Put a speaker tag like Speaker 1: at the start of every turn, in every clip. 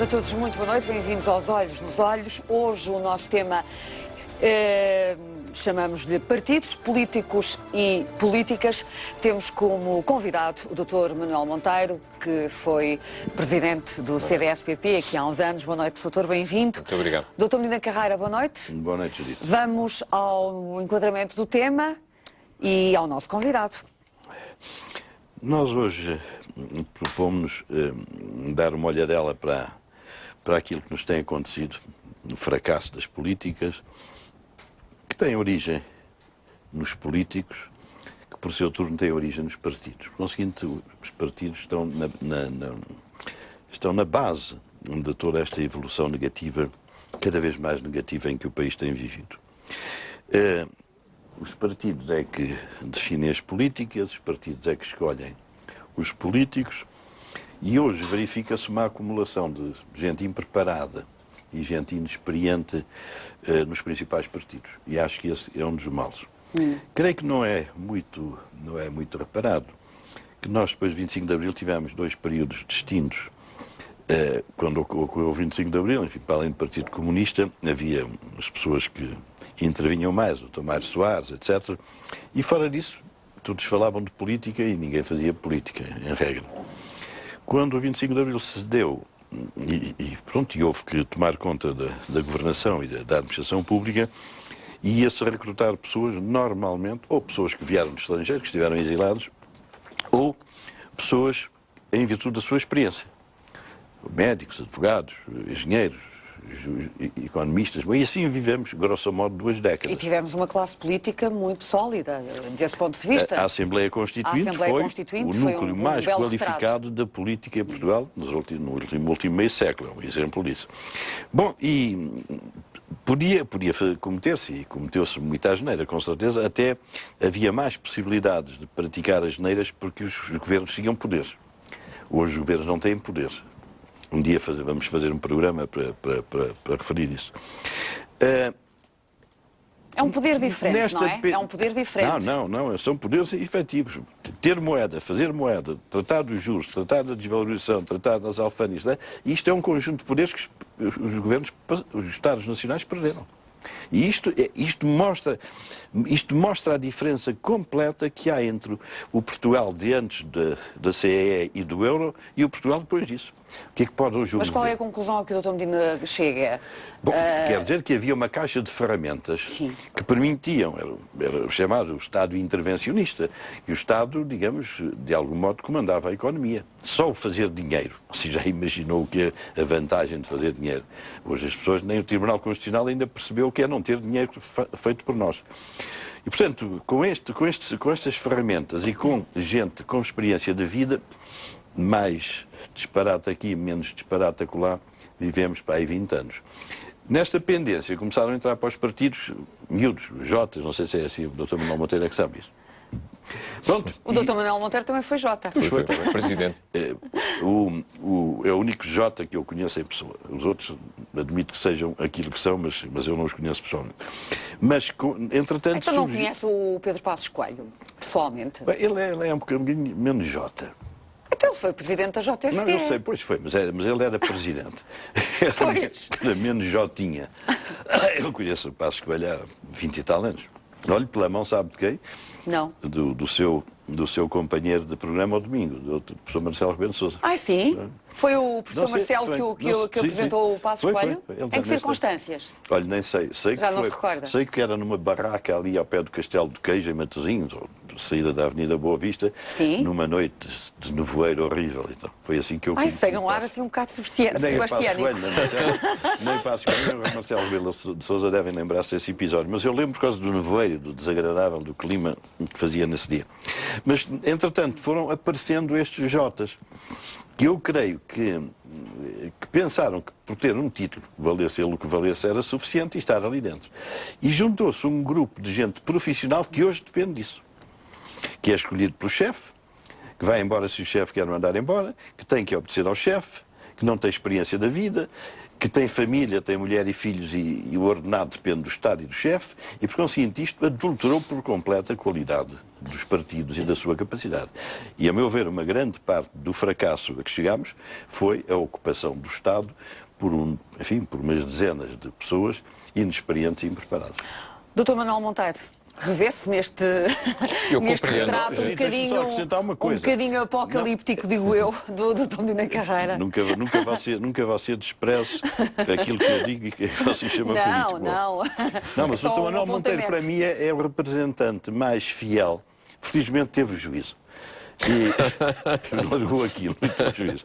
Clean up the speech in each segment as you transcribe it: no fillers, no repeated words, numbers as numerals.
Speaker 1: a todos, muito boa noite, bem-vindos aos Olhos nos Olhos. Hoje o nosso tema chamamos-lhe partidos, políticos e políticas. Temos como convidado o Dr. Manuel Monteiro, que foi presidente do CDS-PP aqui há uns anos. Boa noite, doutor, bem-vindo.
Speaker 2: Muito obrigado.
Speaker 1: Dr. Medina Carreira, boa noite.
Speaker 3: Boa noite, Judite.
Speaker 1: Vamos ao enquadramento do tema e ao nosso convidado.
Speaker 3: Nós hoje propomos dar uma olhadela para aquilo que nos tem acontecido, no fracasso das políticas, que tem origem nos políticos, que por seu turno tem origem nos partidos. Conseguinte, os partidos estão na base de toda esta evolução negativa, cada vez mais negativa, em que o país tem vivido. Os partidos é que definem as políticas, os partidos é que escolhem os políticos, e hoje verifica-se uma acumulação de gente impreparada e gente inexperiente nos principais partidos. E acho que esse é um dos males. Creio que não é muito reparado que nós, depois de 25 de Abril, tivemos dois períodos distintos. Quando ocorreu o 25 de Abril, enfim, para além do Partido Comunista, havia as pessoas que intervinham mais, o Tomás Soares, etc. E fora disso, todos falavam de política e ninguém fazia política, em regra. Quando o 25 de Abril se deu, e houve que tomar conta da governação e da administração pública, ia-se recrutar pessoas, normalmente, ou pessoas que vieram do estrangeiro, que estiveram exilados, ou pessoas em virtude da sua experiência. Médicos, advogados, engenheiros, economistas, e assim vivemos, grosso modo, 2 décadas.
Speaker 1: E tivemos uma classe política muito sólida, desse ponto de vista.
Speaker 3: A Assembleia Constituinte foi o núcleo mais qualificado da política em Portugal no último meio século, é um exemplo disso. Bom, e podia cometer-se, e cometeu-se muita asneira, com certeza, até havia mais possibilidades de praticar asneiras porque os governos tinham poderes. Hoje os governos não têm poderes. Um dia vamos fazer um programa para referir isso.
Speaker 1: É um poder diferente, não é? É um poder diferente.
Speaker 3: Não, são poderes efetivos. Ter moeda, fazer moeda, tratar dos juros, tratar da desvalorização, tratar das alfândegas, né? Isto é um conjunto de poderes que os governos, os Estados nacionais perderam. E isto mostra a diferença completa que há entre o Portugal de antes da CEE e do euro e o Portugal depois disso. O que é que pode hoje
Speaker 1: Mas qual é a conclusão a que o Dr. Medina chega?
Speaker 3: Bom, quer dizer que havia uma caixa de ferramentas que permitiam, era o chamado Estado intervencionista, e o Estado, digamos, de algum modo comandava a economia. Só o fazer dinheiro. Se já imaginou o que é a vantagem de fazer dinheiro. Hoje as pessoas, nem o Tribunal Constitucional ainda percebeu o que é não ter dinheiro feito por nós. E, portanto, com estas ferramentas e com gente com experiência de vida, mais disparate aqui, menos disparate acolá, vivemos para aí 20 anos. Nesta pendência começaram a entrar para os partidos miúdos, os Jotas, não sei se é assim, o Dr. Manuel Monteiro é que sabe isso. Pronto.
Speaker 1: O Dr. Manuel Monteiro também foi Jota.
Speaker 2: Foi presidente.
Speaker 3: É o único Jota que eu conheço em pessoa. Os outros admito que sejam aquilo que são, mas eu não os conheço pessoalmente. Mas, entretanto...
Speaker 1: Então não conhece o Pedro Passos Coelho, pessoalmente?
Speaker 3: Ele é um bocadinho menos Jota.
Speaker 1: Então ele foi presidente da JFD.
Speaker 3: Não, eu sei, pois foi, mas ele era presidente. Era menos Jotinha. Eu conheço o Passos Coelho há 20 e tal anos. Olhe pela mão, sabe de quem?
Speaker 1: Não.
Speaker 3: Do seu companheiro de programa ao domingo, do professor Marcelo Rebelo de Sousa.
Speaker 1: Ah, sim? Foi o professor Marcelo que apresentou o Passos Coelho? Em que circunstâncias?
Speaker 3: Olha, nem sei.
Speaker 1: Já não se recorda?
Speaker 3: Sei que era numa barraca ali ao pé do Castelo do Queijo, em Matosinhos, ou saída da Avenida Boa Vista, numa noite de nevoeiro horrível. Então, foi assim que eu...
Speaker 1: Sei um ar assim um bocado sebastiânico.
Speaker 3: Nem Passos Coelho, nem o Marcelo Rebelo de Sousa devem lembrar-se desse episódio. Mas eu lembro por causa do nevoeiro, do desagradável, do clima que fazia nesse dia. Mas, entretanto, foram aparecendo estes Jotas, que eu creio que pensaram que por ter um título, valesse ele o que valesse, era suficiente e estar ali dentro. E juntou-se um grupo de gente profissional que hoje depende disso. Que é escolhido pelo chefe, que vai embora se o chefe quer mandar embora, que tem que obedecer ao chefe, que não tem experiência da vida, que tem família, tem mulher e filhos e o ordenado depende do Estado e do chefe, e por conseguinte isto adulterou por completo a qualidade dos partidos e da sua capacidade. E a meu ver, uma grande parte do fracasso a que chegámos foi a ocupação do Estado por umas dezenas de pessoas inexperientes e impreparadas.
Speaker 1: Dr. Manuel Monteiro, revê-se neste retrato um bocadinho apocalíptico, digo eu, do Dr. Medina Carreira.
Speaker 3: Nunca você despreze aquilo que eu digo e que você chama político. Não, mas o Dr. Manuel Monteiro, para mim, é o representante mais fiel. Felizmente teve o juízo. E largou aquilo, muito juízo.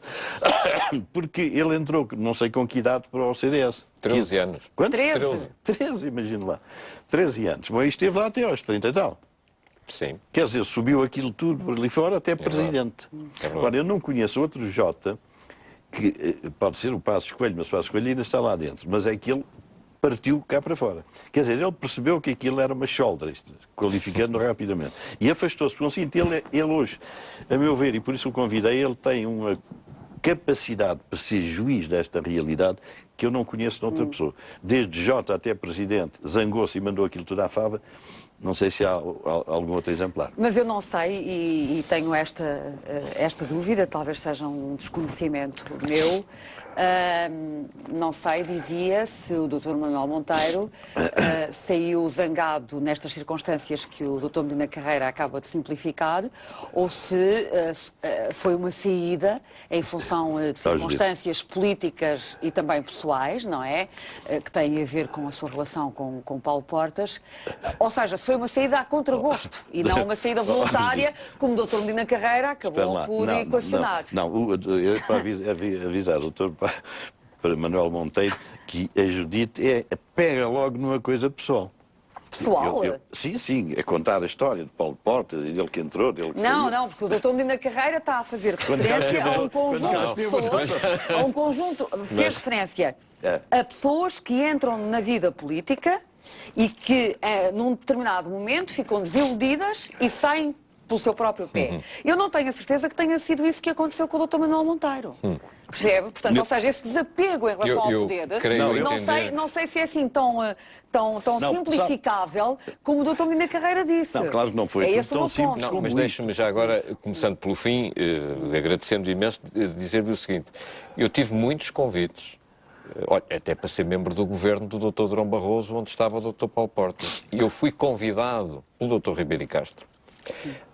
Speaker 3: Porque ele entrou, não sei com que idade, para o CDS.
Speaker 2: 13 anos.
Speaker 3: Quanto?
Speaker 1: 13,
Speaker 3: imagino lá. 13 anos. Bom, esteve lá até aos 30 e tal.
Speaker 2: Sim.
Speaker 3: Quer dizer, subiu aquilo tudo por ali fora até presidente. Agora, eu não conheço outro Jota, que pode ser o Passos Coelho, mas o Passos Coelho ainda está lá dentro, mas é que ele partiu cá para fora. Quer dizer, ele percebeu que aquilo era uma shoulder, qualificando rapidamente. E afastou-se. Por assim, ele hoje, a meu ver, e por isso o convidei, ele tem uma capacidade para ser juiz desta realidade que eu não conheço de outra pessoa. Desde Jota até presidente, zangou-se e mandou aquilo tudo à fava. Não sei se há algum outro exemplar.
Speaker 1: Mas eu não sei e tenho esta dúvida, talvez seja um desconhecimento meu. Não sei, dizia, se o Dr. Manuel Monteiro saiu zangado nestas circunstâncias que o Dr. Medina Carreira acaba de simplificar, ou se foi uma saída em função de circunstâncias políticas e também pessoais, não é? Que têm a ver com a sua relação com Paulo Portas. Ou seja, foi uma saída a contragosto e não uma saída voluntária, como o Dr. Medina Carreira acabou por equacionar.
Speaker 3: Não, eu para avisar o Dr. para Manuel Monteiro que a Judite pega logo numa coisa pessoal.
Speaker 1: Pessoal?
Speaker 3: Sim, é contar a história de Paulo Portas e dele que entrou, dele que saiu.
Speaker 1: Não, porque o Dr. Medina Carreira está a fazer referência a um conjunto de pessoas, fez referência a pessoas que entram na vida política e que, num determinado momento, ficam desiludidas e saem pelo seu próprio pé. Eu não tenho a certeza que tenha sido isso que aconteceu com o Dr. Manuel Monteiro. Percebe? Portanto, ou seja, esse desapego em relação ao poder, não sei se é assim tão simplificável como o Dr. Medina Carreira disse.
Speaker 3: Não, claro que não foi tão simples
Speaker 2: não,
Speaker 3: como
Speaker 2: mas deixe-me já agora, começando pelo fim, agradecendo imenso, dizer-lhe o seguinte. Eu tive muitos convites, até para ser membro do governo do Dr. Durão Barroso, onde estava o Dr. Paulo Portas. E eu fui convidado pelo Dr. Ribeiro Castro,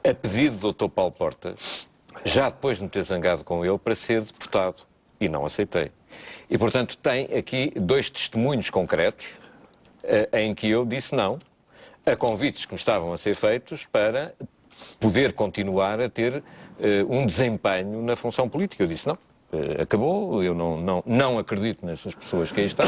Speaker 2: a pedido do Dr. Paulo Portas, já depois de me ter zangado com ele, para ser deputado. E não aceitei. E, portanto, tem aqui dois testemunhos concretos em que eu disse não a convites que me estavam a ser feitos para poder continuar a ter um desempenho na função política. Eu disse não. Acabou, eu não acredito nessas pessoas que aí estão,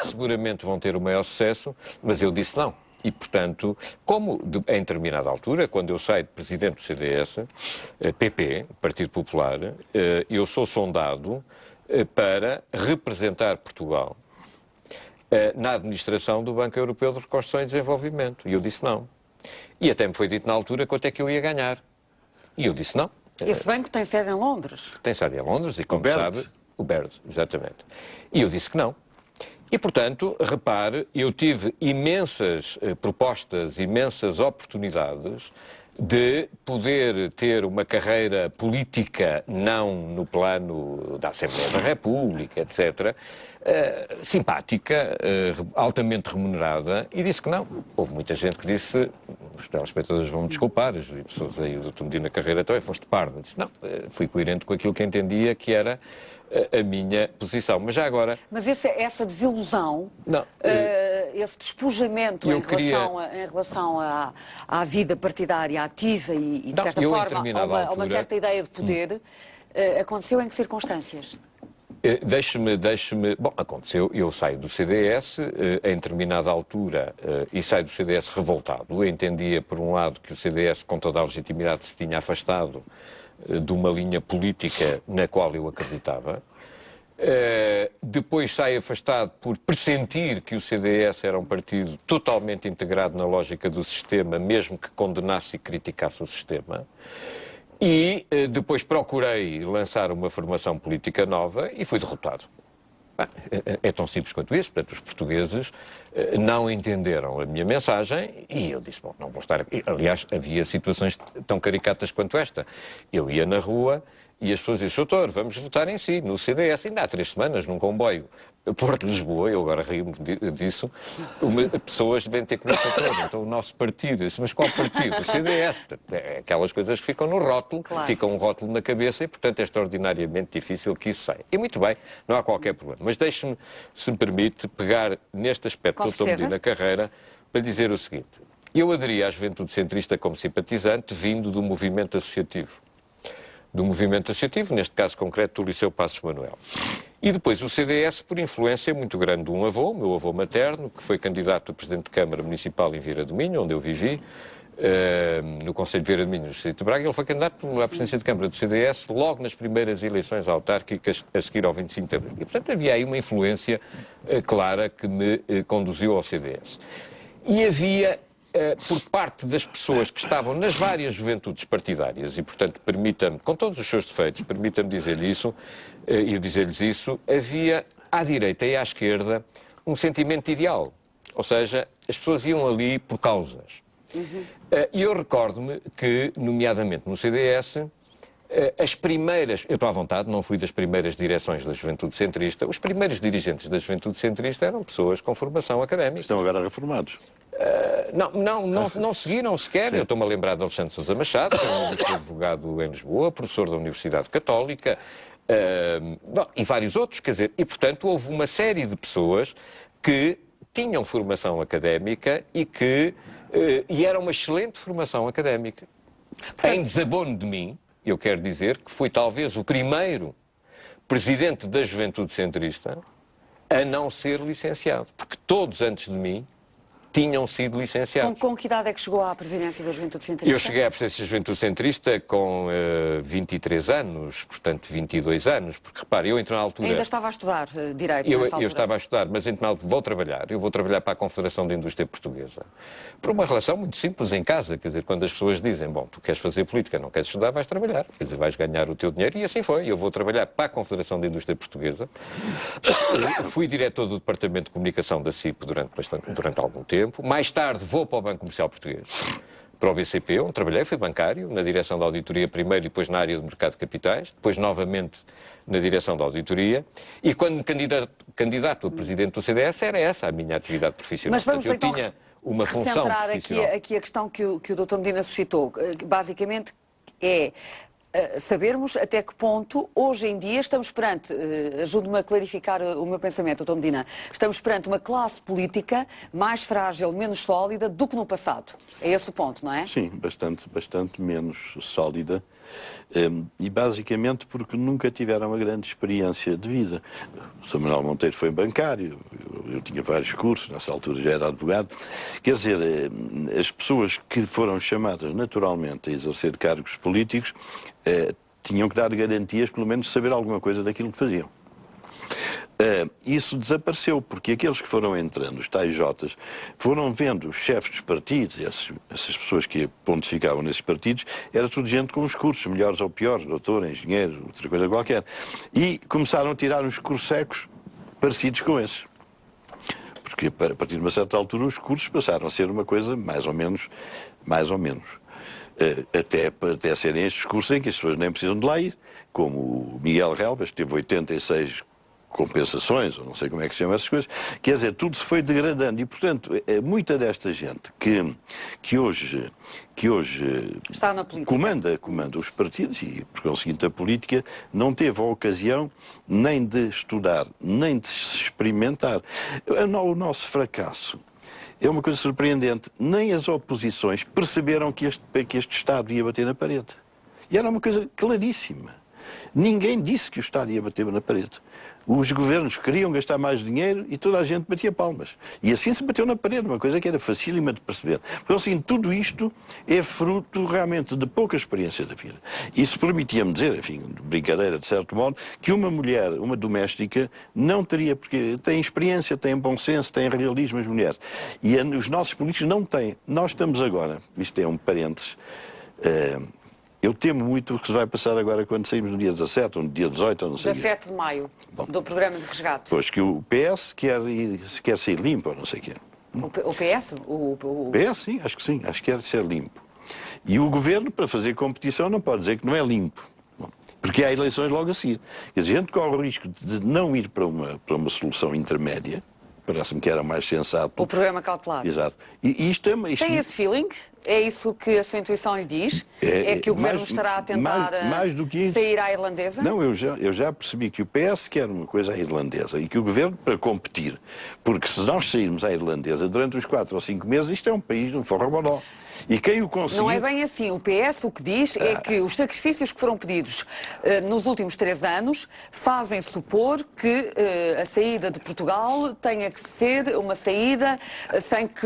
Speaker 2: seguramente vão ter o maior sucesso, mas eu disse não. E, portanto, como em determinada altura, quando eu saio de presidente do CDS, PP, Partido Popular, eu sou sondado para representar Portugal na administração do Banco Europeu de Reconstrução e Desenvolvimento. E eu disse não. E até me foi dito na altura quanto é que eu ia ganhar. E eu disse não.
Speaker 1: Esse banco tem sede em Londres?
Speaker 2: Tem sede em Londres e, como sabe, o BERD, exatamente. E eu disse que não. E, portanto, repare, eu tive imensas propostas, imensas oportunidades de poder ter uma carreira política, não no plano da Assembleia da República, etc., simpática, altamente remunerada, e disse que não. Houve muita gente que disse, os telespectadores vão me desculpar, as pessoas aí, o Dr. Medina Carreira também, foste parda. Disse, não, fui coerente com aquilo que entendia que era a minha posição. Mas já agora...
Speaker 1: Mas essa desilusão, esse despojamento em relação à vida partidária ativa e de certa forma, a uma certa ideia de poder, aconteceu em que circunstâncias?
Speaker 2: Deixe-me... Bom, aconteceu, eu saio do CDS em determinada altura e saio do CDS revoltado. Eu entendia, por um lado, que o CDS, com toda a legitimidade, se tinha afastado de uma linha política na qual eu acreditava. Depois saio afastado por pressentir que o CDS era um partido totalmente integrado na lógica do sistema, mesmo que condenasse e criticasse o sistema. E depois procurei lançar uma formação política nova e fui derrotado. É tão simples quanto isso. Portanto, os portugueses não entenderam a minha mensagem e eu disse, bom, não vou estar aqui. Aliás, havia situações tão caricatas quanto esta. Eu ia na rua e as pessoas diziam, doutor, vamos votar em si, no CDS. Ainda há 3 semanas, num comboio Porto-Lisboa, eu agora rio-me disso, pessoas devem ter comido toda. Então o nosso partido, disse, mas qual partido? O CDS. É aquelas coisas que ficam no rótulo,
Speaker 1: claro.
Speaker 2: Fica um rótulo na cabeça e, portanto, é extraordinariamente difícil que isso saia. E muito bem, não há qualquer problema. Mas deixe-me, se me permite, pegar neste aspecto que eu estou medindo na carreira para dizer o seguinte. Eu aderi à juventude centrista como simpatizante, vindo do movimento associativo. Do movimento associativo, neste caso concreto do Liceu Passos Manuel. E depois o CDS, por influência muito grande de um avô, meu avô materno, que foi candidato a Presidente de Câmara Municipal em Vieira do Minho, onde eu vivi, no Conselho de Vieira do Minho, no Distrito de Braga. Ele foi candidato à Presidência de Câmara do CDS logo nas primeiras eleições autárquicas a seguir ao 25 de Abril. E, portanto, havia aí uma influência clara que me conduziu ao CDS. E havia, por parte das pessoas que estavam nas várias juventudes partidárias, e, portanto, permita-me, com todos os seus defeitos, permita-me dizer-lhes isso, havia à direita e à esquerda um sentimento ideal. Ou seja, as pessoas iam ali por causas. E eu recordo-me que, nomeadamente no CDS, as primeiras, eu estou à vontade, não fui das primeiras direções da Juventude Centrista, os primeiros dirigentes da Juventude Centrista eram pessoas com formação académica.
Speaker 3: Estão agora reformados.
Speaker 2: Não seguiram sequer. Sim. Eu estou-me a lembrar de Alexandre Sousa Machado, que é um advogado em Lisboa, professor da Universidade Católica, e vários outros, quer dizer, e portanto houve uma série de pessoas que tinham formação académica e era uma excelente formação académica. Em desabono de mim, eu quero dizer que fui talvez o primeiro presidente da Juventude Centrista a não ser licenciado, porque todos antes de mim tinham sido licenciados.
Speaker 1: Com que idade é que chegou à presidência da Juventude Centrista?
Speaker 2: Eu cheguei à presidência da Juventude Centrista com 23 anos, portanto 22 anos, porque repare, eu entro na altura...
Speaker 1: Ainda estava a estudar Direito nessa altura?
Speaker 2: Eu estava a estudar, mas entro na altura, eu vou trabalhar para a Confederação da Indústria Portuguesa. Por uma relação muito simples em casa, quer dizer, quando as pessoas dizem, bom, tu queres fazer política, não queres estudar, vais trabalhar, quer dizer, vais ganhar o teu dinheiro, e assim foi. Eu vou trabalhar para a Confederação da Indústria Portuguesa. Fui diretor do Departamento de Comunicação da CIP durante algum tempo. Mais tarde vou para o Banco Comercial Português, para o BCP, onde trabalhei, fui bancário, na direção da auditoria primeiro e depois na área do mercado de capitais, depois novamente na direção da auditoria, e quando me candidato a presidente do CDS era essa a minha atividade profissional.
Speaker 1: Mas vamos
Speaker 2: portanto, eu
Speaker 1: então
Speaker 2: tinha uma função profissional.
Speaker 1: aqui a questão que o Dr. Medina suscitou, basicamente é sabermos até que ponto, hoje em dia, estamos perante, ajude-me a clarificar o meu pensamento, Dr. Medina, estamos perante uma classe política mais frágil, menos sólida do que no passado. É esse o ponto, não é?
Speaker 3: Sim, bastante menos sólida. E basicamente porque nunca tiveram uma grande experiência de vida. O Sr. Manuel Monteiro foi bancário, eu tinha vários cursos, nessa altura já era advogado. Quer dizer, as pessoas que foram chamadas naturalmente a exercer cargos políticos tinham que dar garantias, pelo menos de saber alguma coisa daquilo que faziam. Isso desapareceu, porque aqueles que foram entrando, os tais Jotas, foram vendo os chefes dos partidos, essas pessoas que pontificavam nesses partidos, era tudo gente com os cursos, melhores ou piores, doutor, engenheiro, outra coisa qualquer. E começaram a tirar uns cursos secos parecidos com esses. Porque a partir de uma certa altura os cursos passaram a ser uma coisa mais ou menos. Até serem estes cursos em que as pessoas nem precisam de lá ir, como o Miguel Relvas, que teve 86 compensações, ou não sei como é que se chama essas coisas, quer dizer, tudo se foi degradando e, portanto, muita desta gente que hoje
Speaker 1: está na política,
Speaker 3: comanda os partidos e, por conseguinte, a política não teve a ocasião nem de estudar, nem de se experimentar. O nosso fracasso é uma coisa surpreendente. Nem as oposições perceberam que este Estado ia bater na parede. E era uma coisa claríssima. Ninguém disse que o Estado ia bater na parede. Os governos queriam gastar mais dinheiro e toda a gente batia palmas. E assim se bateu na parede, uma coisa que era facílima de perceber. Então, assim, tudo isto é fruto realmente de pouca experiência da vida. Isso permitia-me dizer, enfim, brincadeira de certo modo, que uma mulher, uma doméstica, não teria, porque tem experiência, tem bom senso, tem realismo as mulheres. E os nossos políticos não têm. Nós estamos agora, isto é um parênteses, Eu temo muito o que se vai passar agora quando saímos no dia 17 ou no dia 18 ou não sei.
Speaker 1: 17 de maio, do programa de resgate.
Speaker 3: Pois que o PS quer sair limpo ou não sei o quê.
Speaker 1: O PS?
Speaker 3: O PS, sim, acho que quer ser limpo. E o Governo, para fazer competição, não pode dizer que não é limpo. Porque há eleições logo a seguir. A gente corre o risco de não ir para uma solução intermédia. Parece-me que era mais sensato.
Speaker 1: O programa cautelar.
Speaker 3: Exato. E isto
Speaker 1: tem esse feeling? É isso que a sua intuição lhe diz? É que o Governo estará a tentar
Speaker 3: mais do que isso,
Speaker 1: sair à irlandesa?
Speaker 3: Não, eu já percebi que o PS quer uma coisa à irlandesa e que o Governo para competir. Porque se nós sairmos à irlandesa durante os 4 ou 5 meses, isto é um país de um forró-bodó. E quem o conseguir...
Speaker 1: Não é bem assim. O PS o que diz é que os sacrifícios que foram pedidos nos últimos 3 anos fazem supor que a saída de Portugal tenha que ser uma saída sem que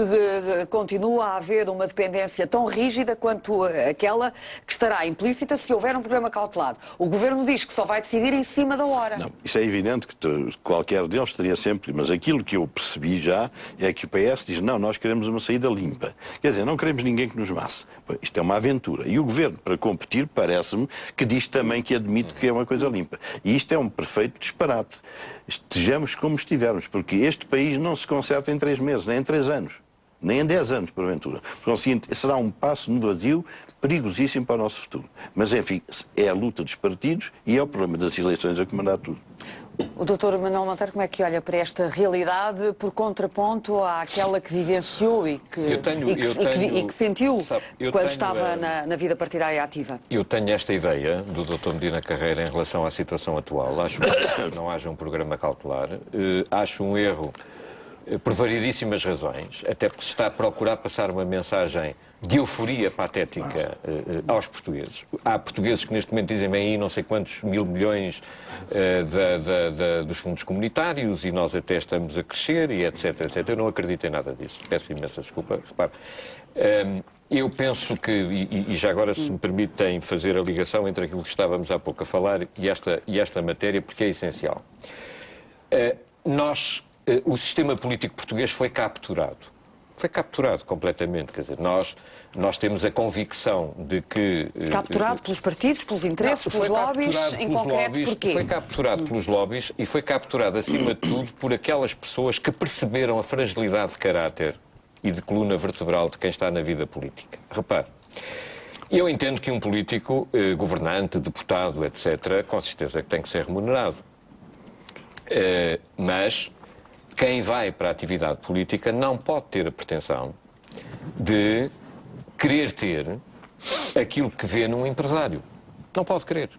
Speaker 1: continue a haver uma dependência tão rígida quanto aquela que estará implícita se houver um programa cautelar. O Governo diz que só vai decidir em cima da hora.
Speaker 3: Não, isso é evidente que qualquer deles teria sempre... Mas aquilo que eu percebi já é que o PS diz, não, nós queremos uma saída limpa. Quer dizer, não queremos ninguém que nos masse. Isto é uma aventura. E o Governo, para competir, parece-me que diz também que admite que é uma coisa limpa. E isto é um perfeito disparate. Estejamos como estivermos, porque este país não se conserta em 3 meses, nem em 3 anos. Nem em 10 anos, porventura. Por conseguinte, será um passo no vazio perigosíssimo para o nosso futuro. Mas, enfim, é a luta dos partidos e é o problema das eleições a comandar tudo.
Speaker 1: O Dr. Manuel Monteiro, como é que olha para esta realidade por contraponto àquela que vivenciou e que sentiu quando estava na vida partidária ativa?
Speaker 2: Eu tenho esta ideia do Dr. Medina Carreira em relação à situação atual. Acho que não haja um programa cautelar. Acho um erro por variedíssimas razões, até porque se está a procurar passar uma mensagem de euforia patética aos portugueses. Há portugueses que neste momento dizem bem aí não sei quantos mil milhões dos fundos comunitários e nós até estamos a crescer e etc, etc. Eu não acredito em nada disso. Peço imensa desculpa. Repare, eu penso que, e já agora se me permitem fazer a ligação entre aquilo que estávamos há pouco a falar e esta matéria, porque é essencial. O sistema político português foi capturado. Foi capturado completamente. Quer dizer, nós temos a convicção de que...
Speaker 1: Capturado pelos partidos, pelos interesses, pelos lobbies, em concreto porquê?
Speaker 2: Foi capturado pelos lobbies e foi capturado, acima de tudo, por aquelas pessoas que perceberam a fragilidade de caráter e de coluna vertebral de quem está na vida política. Repare, eu entendo que um político, governante, deputado, etc., com certeza que tem que ser remunerado. Mas quem vai para a atividade política não pode ter a pretensão de querer ter aquilo que vê num empresário. Não pode querer.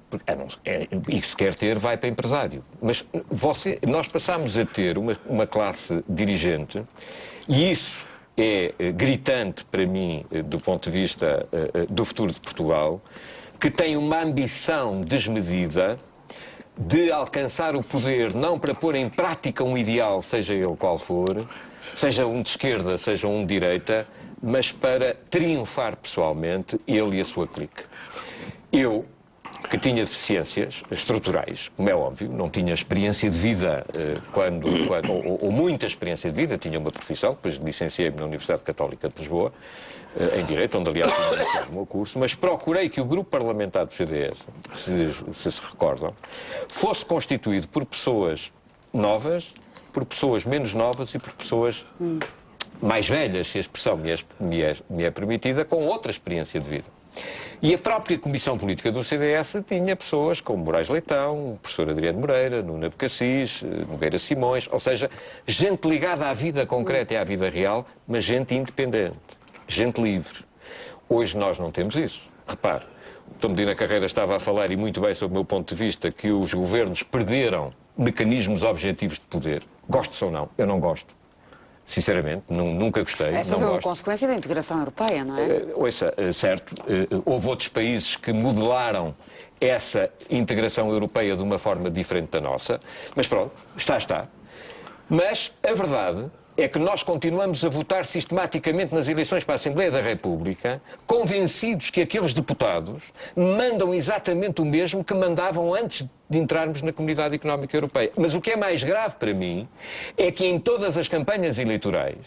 Speaker 2: E se quer ter, vai para empresário. Mas nós passamos a ter uma classe dirigente, e isso é gritante para mim, do ponto de vista do futuro de Portugal, que tem uma ambição desmedida de alcançar o poder, não para pôr em prática um ideal, seja ele qual for, seja um de esquerda, seja um de direita, mas para triunfar pessoalmente, ele e a sua clique. Eu, que tinha deficiências estruturais, como é óbvio, não tinha experiência de vida ou muita experiência de vida, tinha uma profissão, depois licenciei-me na Universidade Católica de Lisboa, em Direito, onde aliás tinha iniciado o meu curso, mas procurei que o grupo parlamentar do CDS, se recordam, fosse constituído por pessoas novas, por pessoas menos novas e por pessoas mais velhas, se a expressão me é permitida, com outra experiência de vida. E a própria Comissão Política do CDS tinha pessoas como Moraes Leitão, o professor Adriano Moreira, Nuno Abcacis, Nogueira Simões, ou seja, gente ligada à vida concreta e à vida real, mas gente independente, gente livre. Hoje nós não temos isso. Repare, o Dr. Medina Carreira estava a falar, e muito bem sob o meu ponto de vista, que os governos perderam mecanismos objetivos de poder. Gosto ou não? Eu não gosto. Sinceramente, nunca gostei.
Speaker 1: Essa foi uma consequência da integração europeia, não é?
Speaker 2: Ouça, certo, houve outros países que modelaram essa integração europeia de uma forma diferente da nossa, mas pronto, está. Mas a verdade é que nós continuamos a votar sistematicamente nas eleições para a Assembleia da República, convencidos que aqueles deputados mandam exatamente o mesmo que mandavam antes de entrarmos na Comunidade Económica Europeia. Mas o que é mais grave para mim é que em todas as campanhas eleitorais,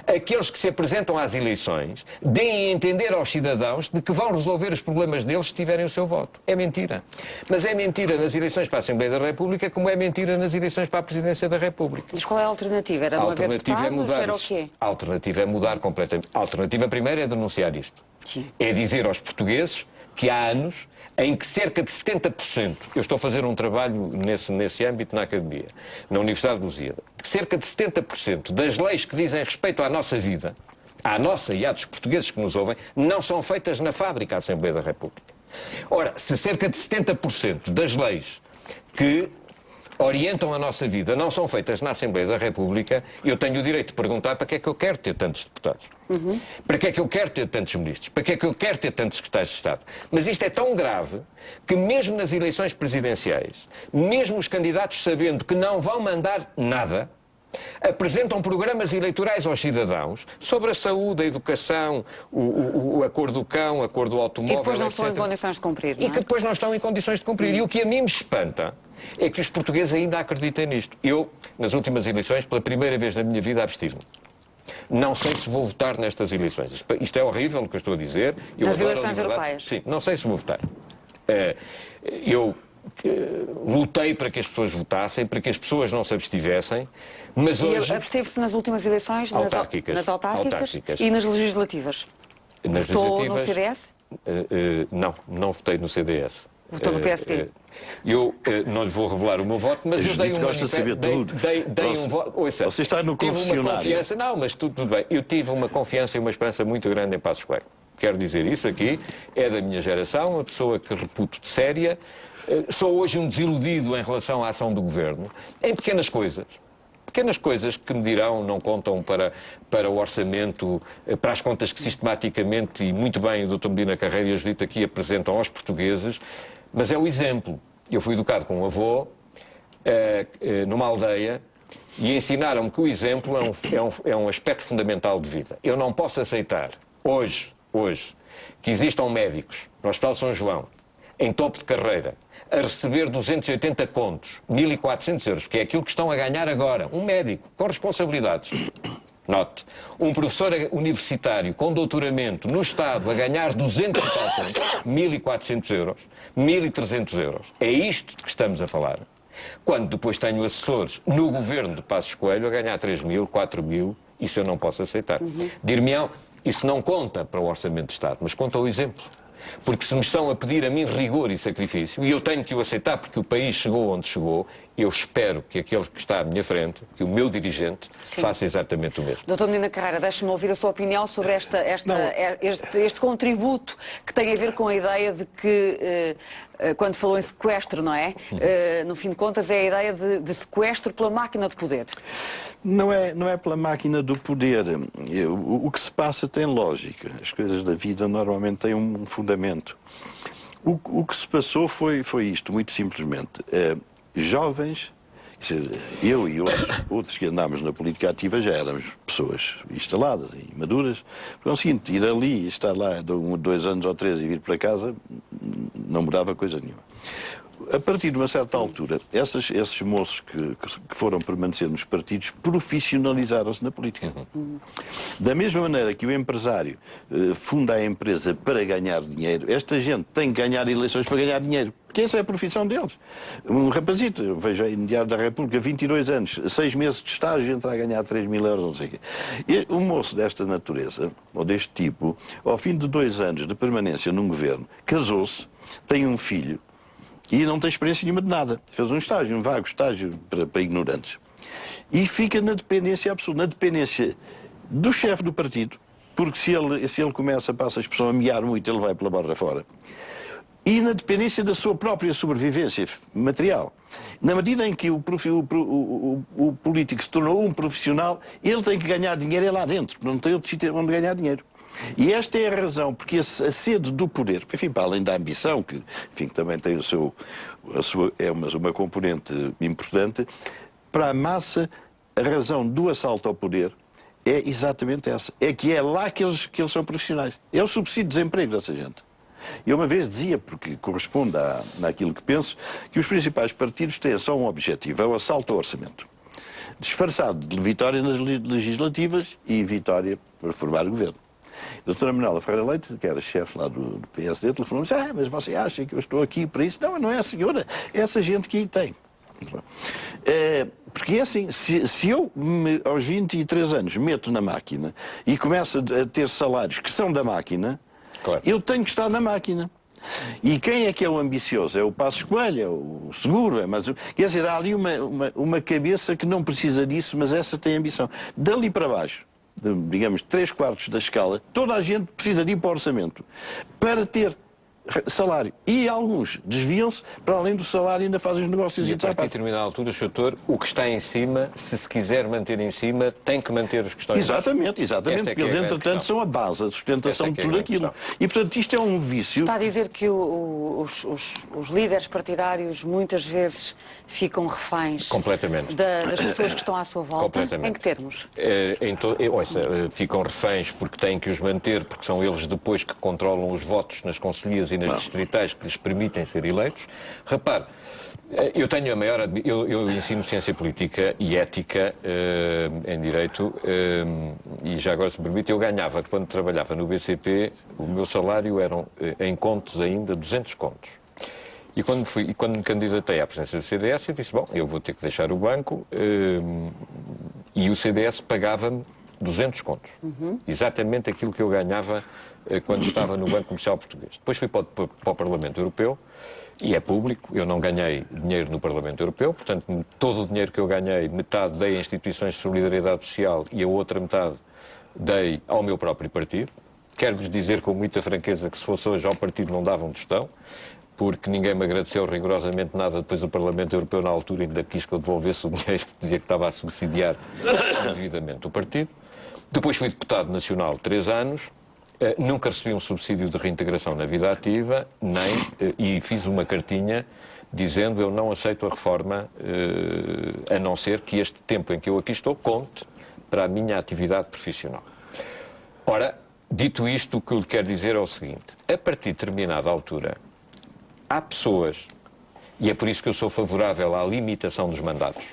Speaker 2: aqueles que se apresentam às eleições deem a entender aos cidadãos de que vão resolver os problemas deles se tiverem o seu voto. É mentira. Mas é mentira nas eleições para a Assembleia da República como é mentira nas eleições para a Presidência da República.
Speaker 1: Mas qual é a alternativa? Era
Speaker 2: A
Speaker 1: não haver
Speaker 2: alternativa é
Speaker 1: deputados?
Speaker 2: mudar.
Speaker 1: Era o quê?
Speaker 2: A alternativa é mudar completamente. A alternativa primeira é denunciar isto.
Speaker 1: Sim.
Speaker 2: É dizer aos portugueses que há anos em que cerca de 70%, eu estou a fazer um trabalho nesse âmbito na Academia, na Universidade de Lusíada, cerca de 70% das leis que dizem respeito à nossa vida, à nossa e à dos portugueses que nos ouvem, não são feitas na fábrica da Assembleia da República. Ora, se cerca de 70% das leis que orientam a nossa vida não são feitas na Assembleia da República, eu tenho o direito de perguntar para que é que eu quero ter tantos deputados. Para que é que eu quero ter tantos ministros? Para que é que eu quero ter tantos secretários de Estado? Mas isto é tão grave que mesmo nas eleições presidenciais, mesmo os candidatos sabendo que não vão mandar nada, apresentam programas eleitorais aos cidadãos sobre a saúde, a educação, a cor do cão, a cor do automóvel,
Speaker 1: E depois não estão em
Speaker 2: etc.
Speaker 1: condições de cumprir, não
Speaker 2: E
Speaker 1: é?
Speaker 2: que depois não estão em condições de cumprir. E o que a mim me espanta é que os portugueses ainda acreditem nisto. Eu, nas últimas eleições, pela primeira vez na minha vida, abstive-me. Não sei se vou votar nestas eleições. Isto é horrível o que eu estou a dizer.
Speaker 1: Nas eleições europeias?
Speaker 2: Sim, não sei se vou votar. Eu lutei para que as pessoas votassem, para que as pessoas não se abstivessem, mas
Speaker 1: E
Speaker 2: hoje...
Speaker 1: absteve-se nas últimas eleições?
Speaker 2: Autárquicas.
Speaker 1: Nas autárquicas e nas legislativas?
Speaker 2: Nas
Speaker 1: Votou
Speaker 2: legislativas,
Speaker 1: no CDS?
Speaker 2: Não votei no CDS.
Speaker 1: Votou no PSD?
Speaker 2: Eu não lhe vou revelar o meu voto, mas eu dei
Speaker 3: Judito gosta de saber tudo.
Speaker 2: Dei um voto. Ouça,
Speaker 3: Você está no
Speaker 2: tive uma
Speaker 3: confessionário.
Speaker 2: confiança, não, mas tudo bem. Eu tive uma confiança e uma esperança muito grande em Passos Coelho. Quero dizer isso aqui, é da minha geração, uma pessoa que reputo de séria. Sou hoje um desiludido em relação à ação do Governo, em pequenas coisas. Pequenas coisas que me dirão não contam para o orçamento, para as contas que sistematicamente e muito bem o Dr. Medina Carreira e a Judita aqui apresentam aos portugueses, mas é o exemplo. Eu fui educado com um avô, numa aldeia, e ensinaram-me que o exemplo é um aspecto fundamental de vida. Eu não posso aceitar, hoje, que existam médicos no Hospital São João, em topo de carreira, a receber 280 contos, 1.400 euros, que é aquilo que estão a ganhar agora. Um médico com responsabilidades. Note, um professor universitário com doutoramento no Estado a ganhar 200 e tal contos, 1.400 euros, 1.300 euros. É isto de que estamos a falar. Quando depois tenho assessores no governo de Passos Coelho a ganhar 3.000, 4.000, isso eu não posso aceitar. Dir-me-ão, isso não conta para o Orçamento de Estado, mas conta o exemplo. Porque se me estão a pedir a mim rigor e sacrifício, e eu tenho que o aceitar porque o país chegou onde chegou, eu espero que aquele que está à minha frente, que o meu dirigente, faça exatamente o mesmo.
Speaker 1: Doutor Medina Carreira, deixe-me ouvir a sua opinião sobre este contributo que tem a ver com a ideia de que, quando falou em sequestro, não é? No fim de contas, é a ideia de sequestro pela máquina de poder.
Speaker 3: Não é pela máquina do poder. O que se passa tem lógica. As coisas da vida normalmente têm um fundamento. O que se passou foi isto, muito simplesmente. Jovens, eu e outros que andámos na política ativa já éramos pessoas instaladas e maduras. Porque é o seguinte, ir ali e estar lá 2 anos ou 3 e vir para casa não mudava coisa nenhuma. A partir de uma certa altura, esses moços que foram permanecer nos partidos profissionalizaram-se na política. Da mesma maneira que o empresário funda a empresa para ganhar dinheiro, esta gente tem que ganhar eleições para ganhar dinheiro. Porque essa é a profissão deles. Um rapazito, eu vejo aí no Diário da República, 22 anos, 6 meses de estágio, entra a ganhar 3.000 euros, não sei o quê. E um moço desta natureza, ou deste tipo, ao fim de 2 anos de permanência num governo, casou-se, tem um filho, e não tem experiência nenhuma de nada. Fez um estágio, um vago estágio para ignorantes. E fica na dependência absoluta, na dependência do chefe do partido, porque se ele começa, passa a expressão, a miar muito, ele vai pela borda fora. E na dependência da sua própria sobrevivência material. Na medida em que o político se tornou um profissional, ele tem que ganhar dinheiro lá dentro, não tem outro sítio onde ganhar dinheiro. E esta é a razão, porque a sede do poder, enfim, para além da ambição, que enfim, também tem uma componente importante, para a massa, a razão do assalto ao poder é exatamente essa. É que é lá que eles são profissionais. É o subsídio de desemprego dessa gente. Eu uma vez dizia, porque corresponde àquilo que penso, que os principais partidos têm só um objetivo, é o assalto ao orçamento. Disfarçado de vitória nas legislativas e vitória para formar o governo. A doutora Manuela Ferreira Leite, que era chefe lá do PSD, telefonou-me e disse: mas você acha que eu estou aqui para isso? Não, não é a senhora, é essa gente que aí tem. Porque é assim, se eu aos 23 anos meto na máquina e começo a ter salários que são da máquina, claro, eu tenho que estar na máquina. E quem é que é o ambicioso? É o Passos Coelho, é o seguro, mas quer dizer, há ali uma cabeça que não precisa disso, mas essa tem ambição. Dali para baixo, digamos 3/4 da escala, toda a gente precisa de ir para o orçamento para ter salário. E alguns desviam-se, para além do salário ainda fazem os negócios
Speaker 2: e a partir de determinada altura, Sr. Doutor, o que está em cima, se quiser manter em cima, tem que manter os que estão em cima.
Speaker 3: Exatamente, porque eles entretanto são a base, a sustentação de tudo aquilo. E portanto isto é um vício.
Speaker 1: Está a dizer que os líderes partidários muitas vezes ficam reféns das pessoas que estão à sua volta?
Speaker 2: Completamente.
Speaker 1: Em que termos?
Speaker 2: Ficam reféns porque têm que os manter, porque são eles depois que controlam os votos nas concelhias e nas distritais que lhes permitem ser eleitos. Repare, eu tenho a maior... Eu ensino ciência política e ética em Direito e já agora, se me permite, eu ganhava, quando trabalhava no BCP, o meu salário eram, em contos ainda, 200 contos. E quando me candidatei à presidência do CDS, eu disse, bom, eu vou ter que deixar o banco e o CDS pagava-me 200 contos. Exatamente aquilo que eu ganhava quando estava no Banco Comercial Português. Depois fui para o Parlamento Europeu, e é público, eu não ganhei dinheiro no Parlamento Europeu, portanto, todo o dinheiro que eu ganhei, metade dei a instituições de solidariedade social e a outra metade dei ao meu próprio partido. Quero-vos dizer com muita franqueza que se fosse hoje ao partido não dava um tostão, porque ninguém me agradeceu rigorosamente nada depois do Parlamento Europeu, na altura ainda quis que eu devolvesse o dinheiro que dizia que estava a subsidiar indevidamente o partido. Depois fui deputado nacional 3 anos, nunca recebi um subsídio de reintegração na vida ativa, e fiz uma cartinha dizendo eu não aceito a reforma, a não ser que este tempo em que eu aqui estou conte para a minha atividade profissional. Ora, dito isto, o que eu lhe quero dizer é o seguinte: a partir de determinada altura, há pessoas, e é por isso que eu sou favorável à limitação dos mandatos,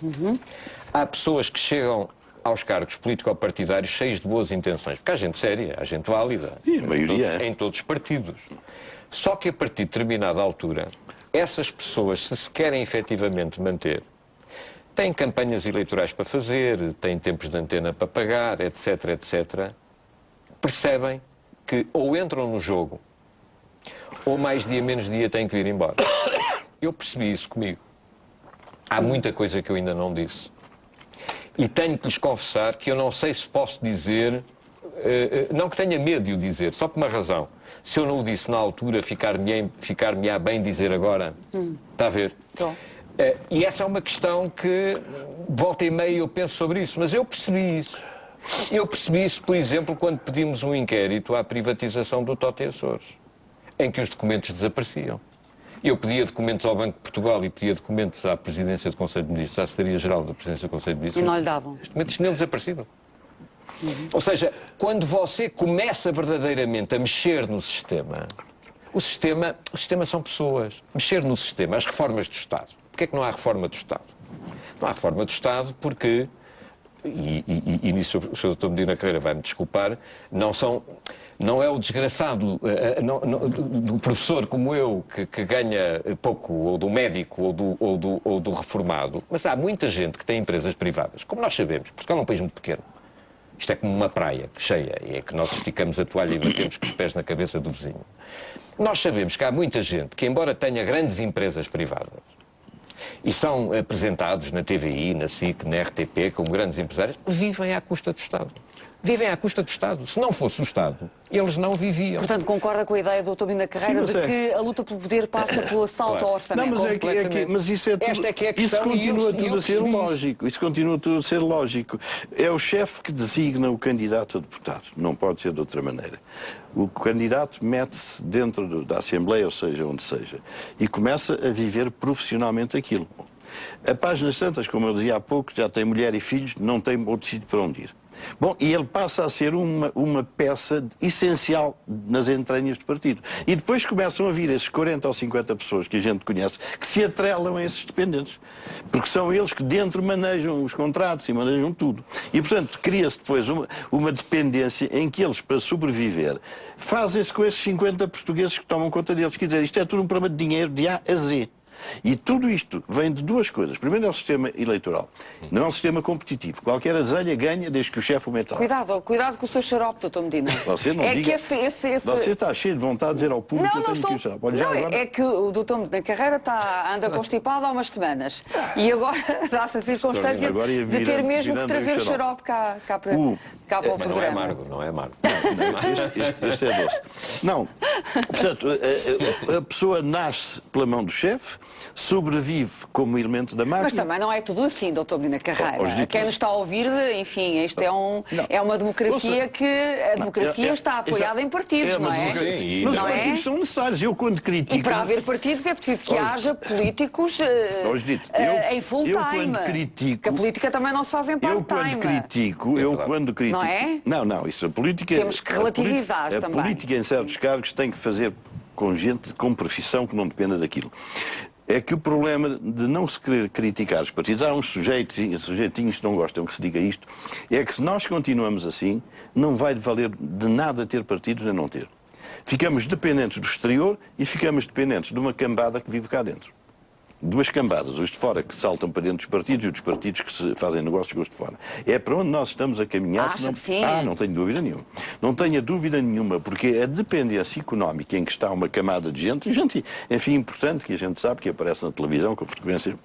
Speaker 2: há pessoas que chegam aos cargos político-partidários cheios de boas intenções, porque há gente séria, há gente válida, em todos os partidos. Só que a partir de determinada altura, essas pessoas, se querem efetivamente manter, têm campanhas eleitorais para fazer, têm tempos de antena para pagar, etc., etc., percebem que ou entram no jogo, ou mais dia menos dia têm que vir embora. Eu percebi isso comigo. Há muita coisa que eu ainda não disse. E tenho que lhes confessar que eu não sei se posso dizer, não que tenha medo de o dizer, só por uma razão. Se eu não o disse na altura, ficar-me-á bem dizer agora. Está a ver? E essa é uma questão que, volta e meia, eu penso sobre isso. Mas eu percebi isso. Eu percebi isso, por exemplo, quando pedimos um inquérito à privatização do Tote Açores, em que os documentos desapareciam. Eu pedia documentos ao Banco de Portugal e pedia documentos à Presidência do Conselho de Ministros, à Secretaria-Geral da Presidência do Conselho de Ministros.
Speaker 1: E não lhe davam.
Speaker 2: Os documentos tinham desaparecido. Ou seja, quando você começa verdadeiramente a mexer no sistema, o sistema são pessoas. Mexer no sistema, as reformas do Estado. Porquê é que não há reforma do Estado? Não há reforma do Estado porque, e nisso o Sr. Dr. Medina Carreira vai-me desculpar, não é o desgraçado do professor como eu que ganha pouco, ou do médico, ou do reformado, mas há muita gente que tem empresas privadas. Como nós sabemos, Portugal é um país muito pequeno. Isto é como uma praia cheia, e é que nós esticamos a toalha e batemos com os pés na cabeça do vizinho. Nós sabemos que há muita gente que, embora tenha grandes empresas privadas, e são apresentados na TVI, na SIC, na RTP, como grandes empresários, vivem à custa do Estado. Vivem à custa do Estado. Se não fosse o Estado, eles não viviam.
Speaker 1: Portanto, concorda com a ideia do Dr. Medina Carreira de que a luta pelo poder passa pelo assalto ao orçamento?
Speaker 3: Não, mas isso é tudo,
Speaker 2: esta é que é a questão,
Speaker 3: isso continua tudo a ser lógico. Isso continua tudo a ser lógico. É o chefe que designa o candidato a deputado. Não pode ser de outra maneira. O candidato mete-se dentro da Assembleia, ou seja, onde seja, e começa a viver profissionalmente aquilo. A páginas tantas, como eu dizia há pouco, já tem mulher e filhos, não tem outro sítio para onde ir. Bom, e ele passa a ser uma peça essencial nas entranhas do partido. E depois começam a vir esses 40 ou 50 pessoas que a gente conhece, que se atrelam a esses dependentes. Porque são eles que dentro manejam os contratos e manejam tudo. E, portanto, cria-se depois uma dependência em que eles, para sobreviver, fazem-se com esses 50 portugueses que tomam conta deles. Quer dizer, isto é tudo um problema de dinheiro de A a Z. E tudo isto vem de duas coisas. Primeiro é o sistema eleitoral. Não é um sistema competitivo. Qualquer azelha ganha desde que o chefe o meta lá.
Speaker 1: Cuidado com o seu xarope, doutor Medina.
Speaker 3: Você não diga... Você está cheio de vontade de dizer ao público que eu tenho que o xarope.
Speaker 1: Não, é que o doutor Medina Carreira anda constipado há umas semanas. E agora dá-se a circunstância de ter mesmo que trazer o xarope cá para o
Speaker 2: programa.
Speaker 1: Não é
Speaker 2: amargo, não é amargo.
Speaker 3: Este é doce. Não. Portanto, a pessoa nasce pela mão do chefe, sobrevive como elemento da máquina.
Speaker 1: Mas também não é tudo assim, doutor Medina Carreira. Quem nos está a ouvir, enfim, isto é uma democracia que... A democracia está apoiada em partidos, não é?
Speaker 3: Mas os partidos são necessários. Eu, quando critico...
Speaker 1: E para haver partidos é preciso que haja políticos em full time.
Speaker 3: Eu, quando critico...
Speaker 1: Que a política também não se faz em part-time.
Speaker 3: Eu, quando critico...
Speaker 1: Não é?
Speaker 3: Não, isso a política...
Speaker 1: Temos que relativizar também.
Speaker 3: A política, em certos cargos, tem que fazer com gente com profissão que não dependa daquilo. É que o problema de não se querer criticar os partidos, há uns sujeitinhos que não gostam que se diga isto, é que se nós continuamos assim, não vai valer de nada ter partidos nem não ter. Ficamos dependentes do exterior e ficamos dependentes de uma cambada que vive cá dentro. Duas cambadas, os de fora que saltam para dentro dos partidos e os dos partidos que se fazem negócios com os de fora. É para onde nós estamos a caminhar.
Speaker 1: Acho que sim.
Speaker 3: Não tenho dúvida nenhuma. Não tenho dúvida nenhuma, porque a dependência económica em que está uma camada de gente, enfim, importante, que a gente sabe que aparece na televisão com frequência,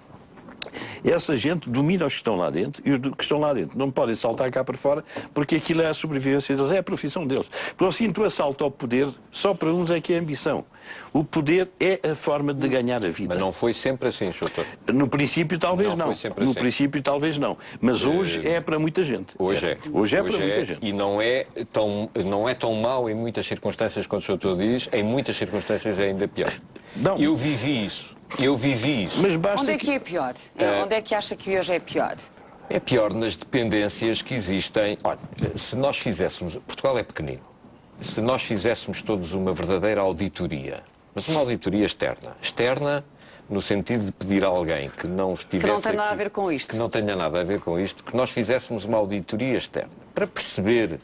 Speaker 3: essa gente domina os que estão lá dentro e os que estão lá dentro não podem saltar cá para fora porque aquilo é a sobrevivência deles, é a profissão deles. Por assim, o assalto ao poder, só para uns é que é ambição. O poder é a forma de ganhar a vida.
Speaker 2: Mas não foi sempre assim, doutor.
Speaker 3: No princípio, talvez não. No princípio, talvez não. Mas hoje é para muita gente.
Speaker 2: Hoje é.
Speaker 3: Hoje é para muita gente.
Speaker 2: E não é tão mau em muitas circunstâncias quanto o doutor diz, em muitas circunstâncias é ainda pior.
Speaker 3: Não.
Speaker 2: Eu vivi isso.
Speaker 1: Mas onde é que é pior? Onde é que acha que hoje é pior?
Speaker 2: É pior nas dependências que existem. Olha, se nós fizéssemos... Portugal é pequenino. Se nós fizéssemos todos uma verdadeira auditoria, mas uma auditoria externa no sentido de pedir a alguém que não estivesse...
Speaker 1: Que não tenha nada a ver com isto.
Speaker 2: Que não tenha nada a ver com isto, que nós fizéssemos uma auditoria externa para perceber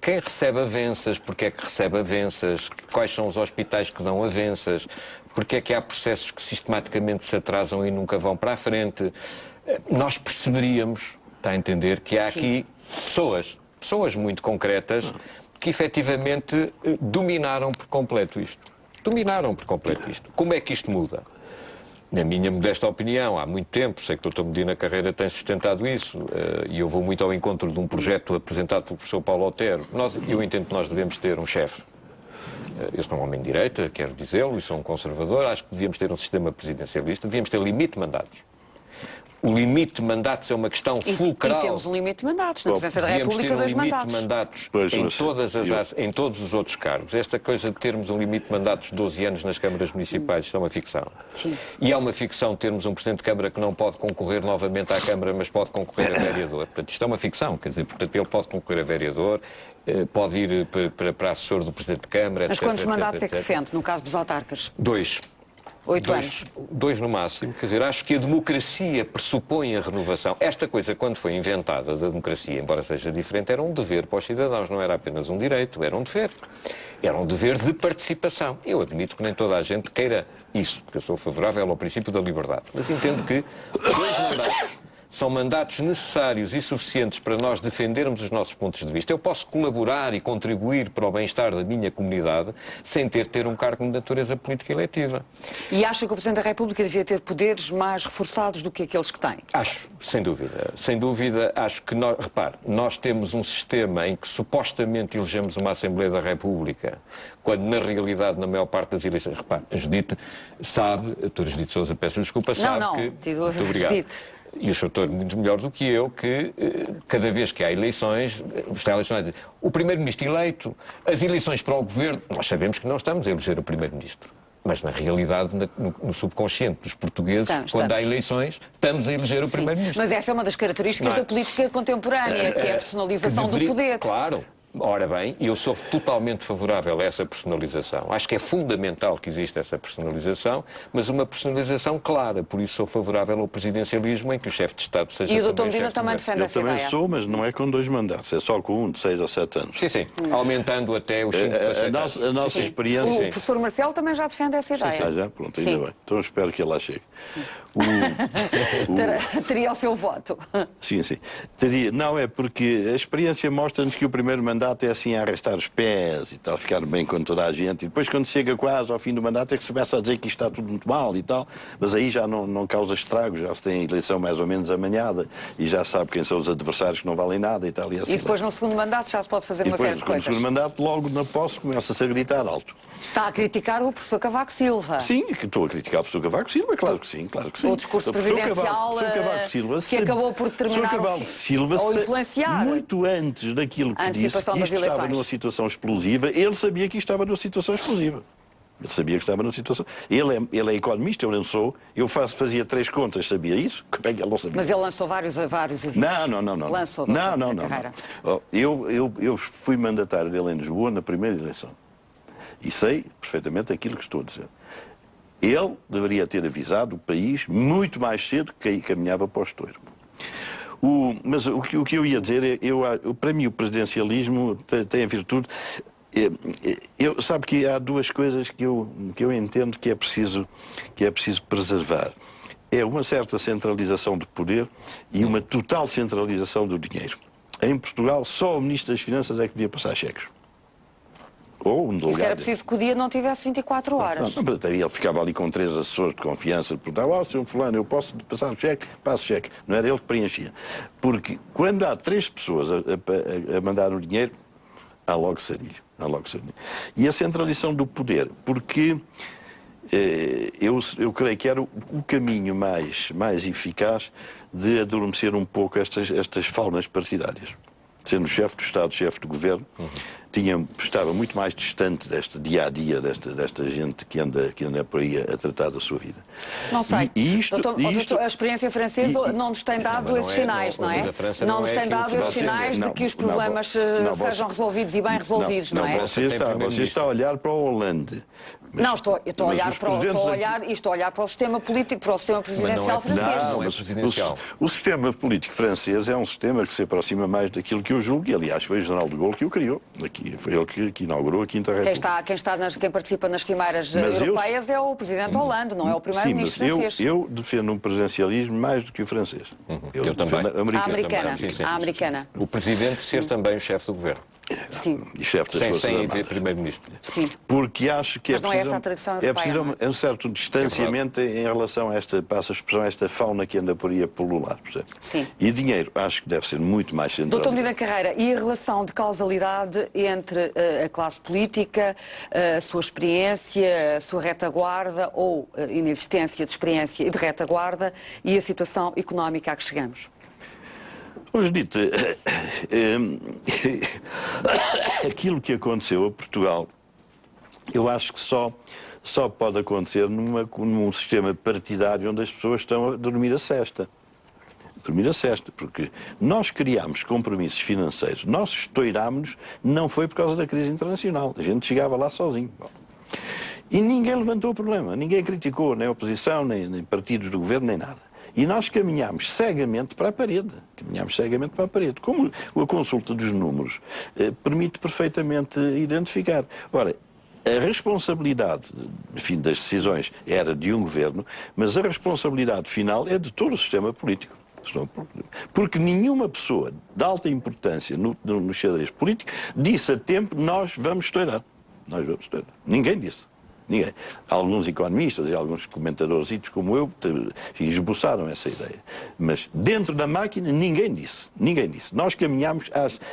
Speaker 2: quem recebe avanças, porque é que recebe avanças, quais são os hospitais que dão avanças, porque é que há processos que sistematicamente se atrasam e nunca vão para a frente. Nós perceberíamos, está a entender, que há aqui pessoas muito concretas que efetivamente dominaram por completo isto. Como é que isto muda? Na minha modesta opinião, há muito tempo, sei que o Dr. Medina Carreira tem sustentado isso, e eu vou muito ao encontro de um projeto apresentado pelo professor Paulo Otero. Eu entendo que nós devemos ter um chefe. Eu sou um homem de direita, quero dizê-lo, e sou um conservador. Acho que devíamos ter um sistema presidencialista, devíamos ter limite de mandatos. O limite de mandatos é uma questão fulcral.
Speaker 1: E temos um limite de mandatos. Na Presidência da República, 2 mandatos.
Speaker 2: Devíamos ter um limite de mandatos em todos os outros cargos. Esta coisa de termos um limite de mandatos de 12 anos nas câmaras municipais, isto é uma ficção.
Speaker 1: Sim.
Speaker 2: E é uma ficção termos um Presidente de Câmara que não pode concorrer novamente à Câmara, mas pode concorrer a vereador. Portanto, isto é uma ficção. Quer dizer, portanto, ele pode concorrer a vereador, pode ir para assessor do Presidente de Câmara,
Speaker 1: Mas quantos mandatos é que defende, no caso dos autarcas?
Speaker 2: 2.
Speaker 1: 8 anos.
Speaker 2: 2 no máximo. Quer dizer, acho que a democracia pressupõe a renovação. Esta coisa, quando foi inventada, da democracia, embora seja diferente, era um dever para os cidadãos, não era apenas um direito, era um dever. Era um dever de participação. Eu admito que nem toda a gente queira isso, porque eu sou favorável ao princípio da liberdade. Mas entendo que 2 mandatos são mandatos necessários e suficientes para nós defendermos os nossos pontos de vista. Eu posso colaborar e contribuir para o bem-estar da minha comunidade sem ter um cargo de natureza política eletiva.
Speaker 1: E acha que o Presidente da República devia ter poderes mais reforçados do que aqueles que tem?
Speaker 2: Acho, sem dúvida. Sem dúvida, acho que nós temos um sistema em que supostamente elegemos uma Assembleia da República, quando na realidade, na maior parte das eleições... Repare, a Judite sabe, a doutora Judite Sousa, peço desculpa, sabe que... Muito obrigado. E o doutor muito melhor do que eu, que cada vez que há eleições, o Primeiro-Ministro eleito, as eleições para o Governo, nós sabemos que não estamos a eleger o Primeiro-Ministro. Mas, na realidade, no subconsciente dos portugueses, quando há eleições, estamos a eleger o Primeiro-Ministro.
Speaker 1: Mas essa é uma das características da política contemporânea, que é a personalização do poder.
Speaker 2: Claro. Ora bem, eu sou totalmente favorável a essa personalização. Acho que é fundamental que exista essa personalização, mas uma personalização clara. Por isso sou favorável ao presidencialismo em que o chefe de Estado seja também.
Speaker 1: E o Dr. Medina também defende essa ideia?
Speaker 3: Eu também sou, mas não é com 2 mandatos, é só com um de 6 ou 7 anos.
Speaker 2: Sim, sim. Aumentando até os 5 para 7 anos.
Speaker 3: A nossa experiência...
Speaker 1: O professor Marcelo também já defende essa ideia.
Speaker 3: Sim, já, pronto, ainda bem. Então espero que ele lá chegue.
Speaker 1: Teria o seu voto.
Speaker 3: Sim, sim. Não, é porque a experiência mostra-nos que o primeiro mandato é assim a arrastar os pés e tal, ficar bem com toda a gente. E depois, quando chega quase ao fim do mandato, é que se começa a dizer que isto está tudo muito mal e tal. Mas aí já não causa estragos, já se tem a eleição mais ou menos amanhada e já sabe quem são os adversários que não valem nada e tal. E, assim
Speaker 1: e depois, no segundo mandato, já se pode fazer uma série de coisas.
Speaker 3: No segundo mandato, logo na posse, começa-se a gritar alto.
Speaker 1: Está a criticar o professor Cavaco Silva.
Speaker 3: Sim, estou a criticar o professor Cavaco Silva, claro que sim, claro que sim.
Speaker 1: O discurso presidencial que acabou por terminar ou influenciar.
Speaker 3: Muito antes daquilo que disse, que isto estava numa situação explosiva, ele sabia que isto estava numa situação explosiva. Ele sabia que estava numa situação... Ele é economista, eu não sou. Eu fazia 3 contas, sabia isso? Como é que ele não sabia?
Speaker 1: Mas ele lançou vários avisos.
Speaker 3: Não.
Speaker 1: Lançou
Speaker 3: não.
Speaker 1: carreira.
Speaker 3: Eu fui mandatário dele em Lisboa na primeira eleição. E sei perfeitamente aquilo que estou a dizer. Ele deveria ter avisado o país muito mais cedo que caminhava para o estouro. Mas o que eu ia dizer é, para mim o presidencialismo tem a virtude... sabe que há 2 coisas que eu entendo que é preciso preservar. É uma certa centralização do poder e uma total centralização do dinheiro. Em Portugal, só o Ministro das Finanças é que devia passar cheques. Ou um delegado.
Speaker 1: Isso era preciso que o dia não tivesse 24 horas.
Speaker 3: Não, ele ficava ali com 3 assessores de confiança, perguntava, Sr. Fulano, eu posso passar o cheque? Passo o cheque. Não era ele que preenchia. Porque quando há 3 pessoas a mandar o dinheiro, há logo sarilho. E a centralização do poder, porque eu creio que era o caminho mais eficaz de adormecer um pouco estas faunas partidárias. Sendo chefe do Estado, chefe do Governo, estava muito mais distante deste dia-a-dia, desta gente que anda por aí a tratar da sua vida.
Speaker 1: Não sei. A experiência francesa não nos tem dado esses sinais, não é? Não nos tem dado esses sinais de que os problemas sejam resolvidos e bem resolvidos, não é?
Speaker 3: Você está a olhar para o Hollande.
Speaker 1: Estou a olhar para o sistema político, para o sistema presidencial francês.
Speaker 3: O sistema político francês é um sistema que se aproxima mais daquilo que eu julgo, e aliás foi o General de Gaulle que o criou. Foi ele que inaugurou a Quinta República.
Speaker 1: Quem participa nas cimeiras europeias é o Presidente Hollande, não é o Primeiro-Ministro francês.
Speaker 3: Eu defendo um presidencialismo mais do que o francês.
Speaker 2: Eu também.
Speaker 1: A americana.
Speaker 2: O Presidente ser também o chefe do Governo.
Speaker 1: Sim.
Speaker 3: E chefe das Forças Armadas.
Speaker 2: Sem Primeiro-Ministro.
Speaker 1: Sim.
Speaker 3: Porque acho que
Speaker 1: mas não é essa a tradição europeia,
Speaker 3: preciso um certo distanciamento em relação a esta fauna que anda por aí a pulular. Percebe?
Speaker 1: Sim.
Speaker 3: E dinheiro, acho que deve ser muito mais centralizado.
Speaker 1: Dr. Medina Carreira, e a relação de causalidade entre a classe política, a sua experiência, a sua retaguarda ou a inexistência de experiência e de retaguarda e a situação económica a que chegamos?
Speaker 3: Hoje dito, aquilo que aconteceu a Portugal, eu acho que só pode acontecer num sistema partidário onde as pessoas estão a dormir a sesta. Porque nós criámos compromissos financeiros, nós estourámos-nos, não foi por causa da crise internacional, a gente chegava lá sozinho. E ninguém levantou o problema, ninguém criticou, nem a oposição, nem partidos do governo, nem nada. E nós caminhámos cegamente para a parede. Como a consulta dos números permite perfeitamente identificar. Ora, a responsabilidade, enfim, das decisões era de um governo, mas a responsabilidade final é de todo o sistema político. Porque nenhuma pessoa de alta importância no xadrez político disse a tempo: nós vamos estourar. Ninguém disse. Ninguém. Alguns economistas e alguns comentadores como eu esboçaram essa ideia. Mas dentro da máquina ninguém disse. Nós caminhamos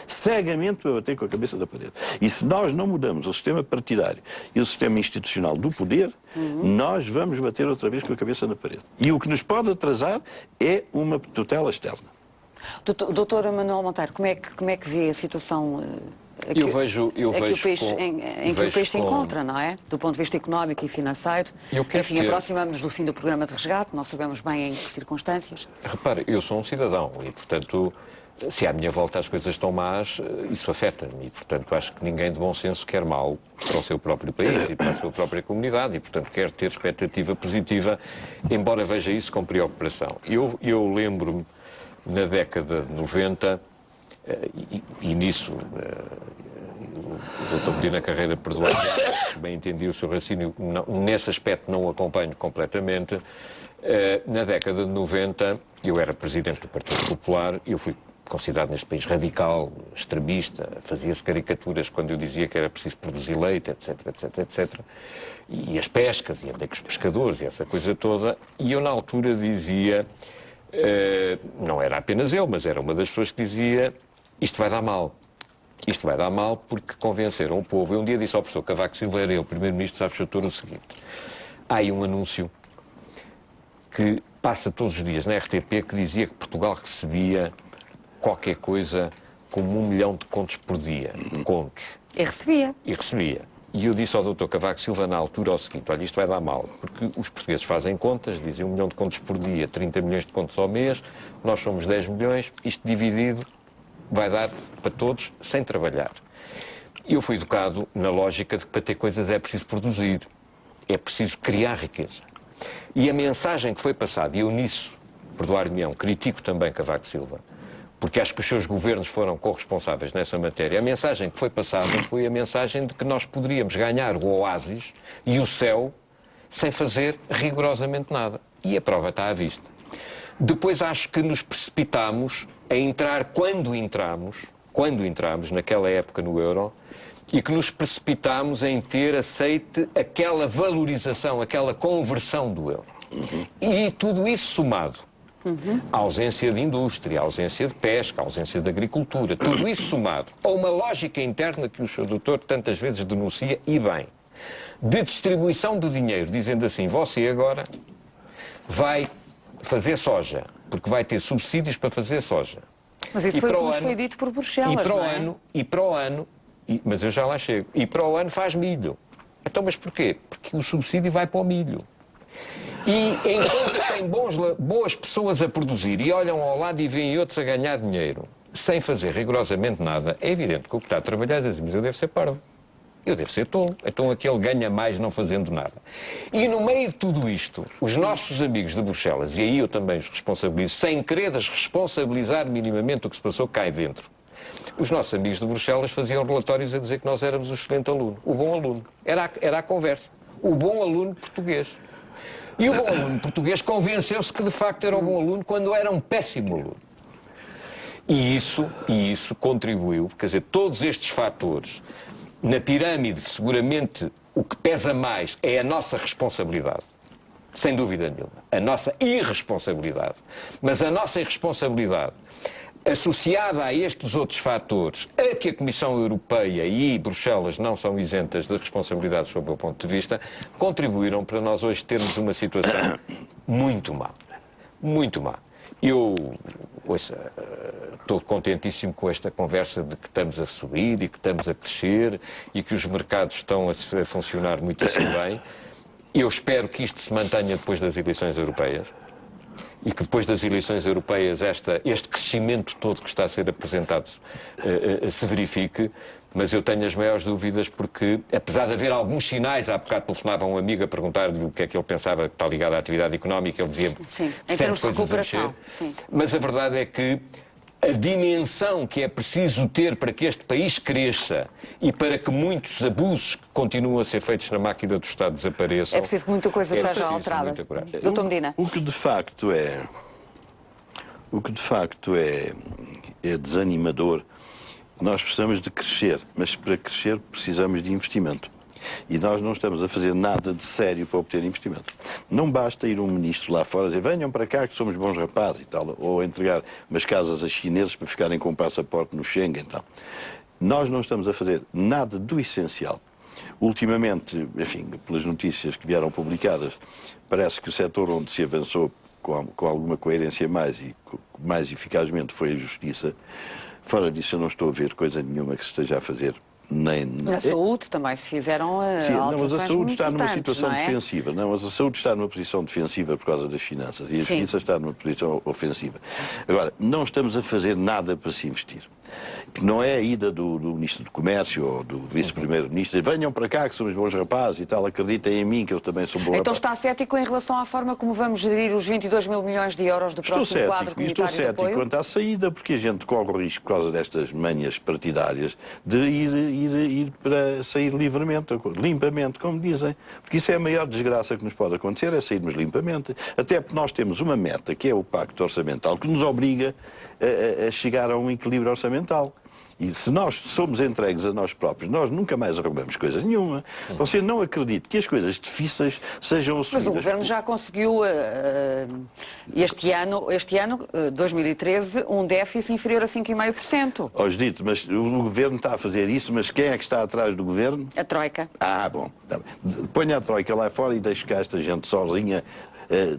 Speaker 3: cegamente para bater com a cabeça da parede. E se nós não mudamos o sistema partidário e o sistema institucional do poder, nós vamos bater outra vez com a cabeça na parede. E o que nos pode atrasar é uma tutela externa.
Speaker 1: Doutor Manuel Monteiro, como é que vê a situação
Speaker 2: Eu vejo
Speaker 1: em que o país
Speaker 2: vejo
Speaker 1: se encontra, não é? Do ponto de vista económico e financeiro. Enfim, aproximamos do fim do programa de resgate, não sabemos bem em que circunstâncias.
Speaker 2: Repare, eu sou um cidadão e, portanto, se à minha volta as coisas estão más, isso afeta-me. E, portanto, acho que ninguém de bom senso quer mal para o seu próprio país e para a sua própria comunidade e, portanto, quer ter expectativa positiva, em,bora veja isso com preocupação. Eu lembro-me, na década de 90, e nisso o Dr. Medina Carreira perdoar, se bem entendi o seu raciocínio, nesse aspecto não o acompanho completamente. Na década de 90, eu era presidente do Partido Popular, eu fui considerado neste país radical, extremista, fazia-se caricaturas quando eu dizia que era preciso produzir leite, etc, etc, etc. E as pescas, e andei com os pescadores, e essa coisa toda. E eu, na altura, dizia, não era apenas eu, mas era uma das pessoas que dizia, isto vai dar mal. Isto vai dar mal porque convenceram o povo. Eu um dia disse ao professor Cavaco Silva, era eu, primeiro-ministro, sabes, doutor, o seguinte. Há aí um anúncio que passa todos os dias na RTP que dizia que Portugal recebia qualquer coisa como 1 milhão de contos por dia. Contos.
Speaker 1: E recebia.
Speaker 2: E eu disse ao Dr. Cavaco Silva na altura o seguinte, olha, isto vai dar mal, porque os portugueses fazem contas, dizem 1 milhão de contos por dia, 30 milhões de contos ao mês, nós somos 10 milhões, isto dividido vai dar para todos sem trabalhar. Eu fui educado na lógica de que para ter coisas é preciso produzir, é preciso criar riqueza. E a mensagem que foi passada, e eu nisso, perdoar-me-ão, critico também Cavaco Silva, porque acho que os seus governos foram corresponsáveis nessa matéria. A mensagem que foi passada foi a mensagem de que nós poderíamos ganhar o oásis e o céu sem fazer rigorosamente nada. E a prova está à vista. Depois acho que nos precipitámos a entrar quando entramos naquela época no euro, e que nos precipitámos em ter aceite aquela valorização, aquela conversão do euro. E tudo isso somado, a ausência de indústria, a ausência de pesca, a ausência de agricultura, tudo isso somado a uma lógica interna que o Sr. Doutor tantas vezes denuncia, e bem, de distribuição de dinheiro, dizendo assim, você agora vai fazer soja, porque vai ter subsídios para fazer soja.
Speaker 1: Mas isso foi o que nos foi dito por Bruxelas,
Speaker 2: e para o ano, mas eu já lá chego, e para o ano faz milho. Então, mas porquê? Porque o subsídio vai para o milho. E enquanto tem boas pessoas a produzir e olham ao lado e veem outros a ganhar dinheiro sem fazer rigorosamente nada, é evidente que o que está a trabalhar diz assim, mas eu devo ser parvo, eu devo ser tolo, então aquele ganha mais não fazendo nada. E no meio de tudo isto, os nossos amigos de Bruxelas, e aí eu também os responsabilizo, sem querer responsabilizar minimamente o que se passou cá dentro, os nossos amigos de Bruxelas faziam relatórios a dizer que nós éramos o excelente aluno, o bom aluno. Era a conversa. O bom aluno português. E o bom aluno português convenceu-se que de facto era um bom aluno quando era um péssimo aluno. E isso contribuiu, quer dizer, todos estes fatores, na pirâmide, seguramente o que pesa mais é a nossa responsabilidade. Sem dúvida nenhuma. A nossa irresponsabilidade. Mas a nossa irresponsabilidade, associada a estes outros fatores, a que a Comissão Europeia e Bruxelas não são isentas de responsabilidades sob o meu ponto de vista, contribuíram para nós hoje termos uma situação muito má. Muito má. Eu, estou contentíssimo com esta conversa de que estamos a subir e que estamos a crescer e que os mercados estão a funcionar muitíssimo bem. Eu espero que isto se mantenha depois das eleições europeias. E que depois das eleições europeias este crescimento todo que está a ser apresentado se verifique, mas eu tenho as maiores dúvidas porque, apesar de haver alguns sinais, há bocado telefonava um amigo a perguntar-lhe o que é que ele pensava que está ligado à atividade económica, ele dizia
Speaker 1: sim, em termos de recuperação. Sim.
Speaker 2: Mas a verdade é que a dimensão que é preciso ter para que este país cresça e para que muitos abusos que continuam a ser feitos na máquina do Estado desapareçam...
Speaker 1: É preciso que muita coisa seja alterada. Dr. Medina.
Speaker 3: O que de facto é desanimador. Nós precisamos de crescer, mas para crescer precisamos de investimento. E nós não estamos a fazer nada de sério para obter investimento. Não basta ir um ministro lá fora e dizer venham para cá que somos bons rapazes e tal, ou entregar umas casas a chineses para ficarem com um passaporte no Schengen e tal. Nós não estamos a fazer nada do essencial. Ultimamente, enfim, pelas notícias que vieram publicadas, parece que o setor onde se avançou com alguma coerência mais e mais eficazmente foi a justiça. Fora disso, eu não estou a ver coisa nenhuma que se esteja a fazer. Nem...
Speaker 1: Na saúde também se fizeram
Speaker 3: Sim, não, mas a
Speaker 1: alterações
Speaker 3: saúde está numa
Speaker 1: importantes,
Speaker 3: situação
Speaker 1: não é?
Speaker 3: defensiva. Não, mas a saúde está numa posição defensiva por causa das finanças. E a
Speaker 1: Sim.
Speaker 3: justiça está numa posição ofensiva. Agora, não estamos a fazer nada para se investir. Não é a ida do Ministro do Comércio ou do Vice-Primeiro-Ministro, venham para cá que somos bons rapazes e tal, acreditem em mim que eu também sou bom rapaz.
Speaker 1: Então está cético em relação à forma como vamos gerir os 22 mil milhões de euros do próximo quadro comunitário de
Speaker 3: Estou cético
Speaker 1: apoio?
Speaker 3: quanto à saída, porque a gente corre o risco, por causa destas manhas partidárias, de ir para sair limpamente, como dizem. Porque isso é a maior desgraça que nos pode acontecer, é sairmos limpamente. Até porque nós temos uma meta, que é o Pacto Orçamental, que nos obriga a chegar a um equilíbrio orçamental. E se nós somos entregues a nós próprios, nós nunca mais arrumamos coisa nenhuma. Você não acredita que as coisas difíceis sejam assumidas.
Speaker 1: Mas o Governo já conseguiu, este ano, 2013, um déficit inferior a 5,5%.
Speaker 3: Ó, Judite, mas o Governo está a fazer isso, mas quem é que está atrás do Governo?
Speaker 1: A Troika.
Speaker 3: Ah, bom. Tá bem. Ponha a Troika lá fora e deixe cá esta gente sozinha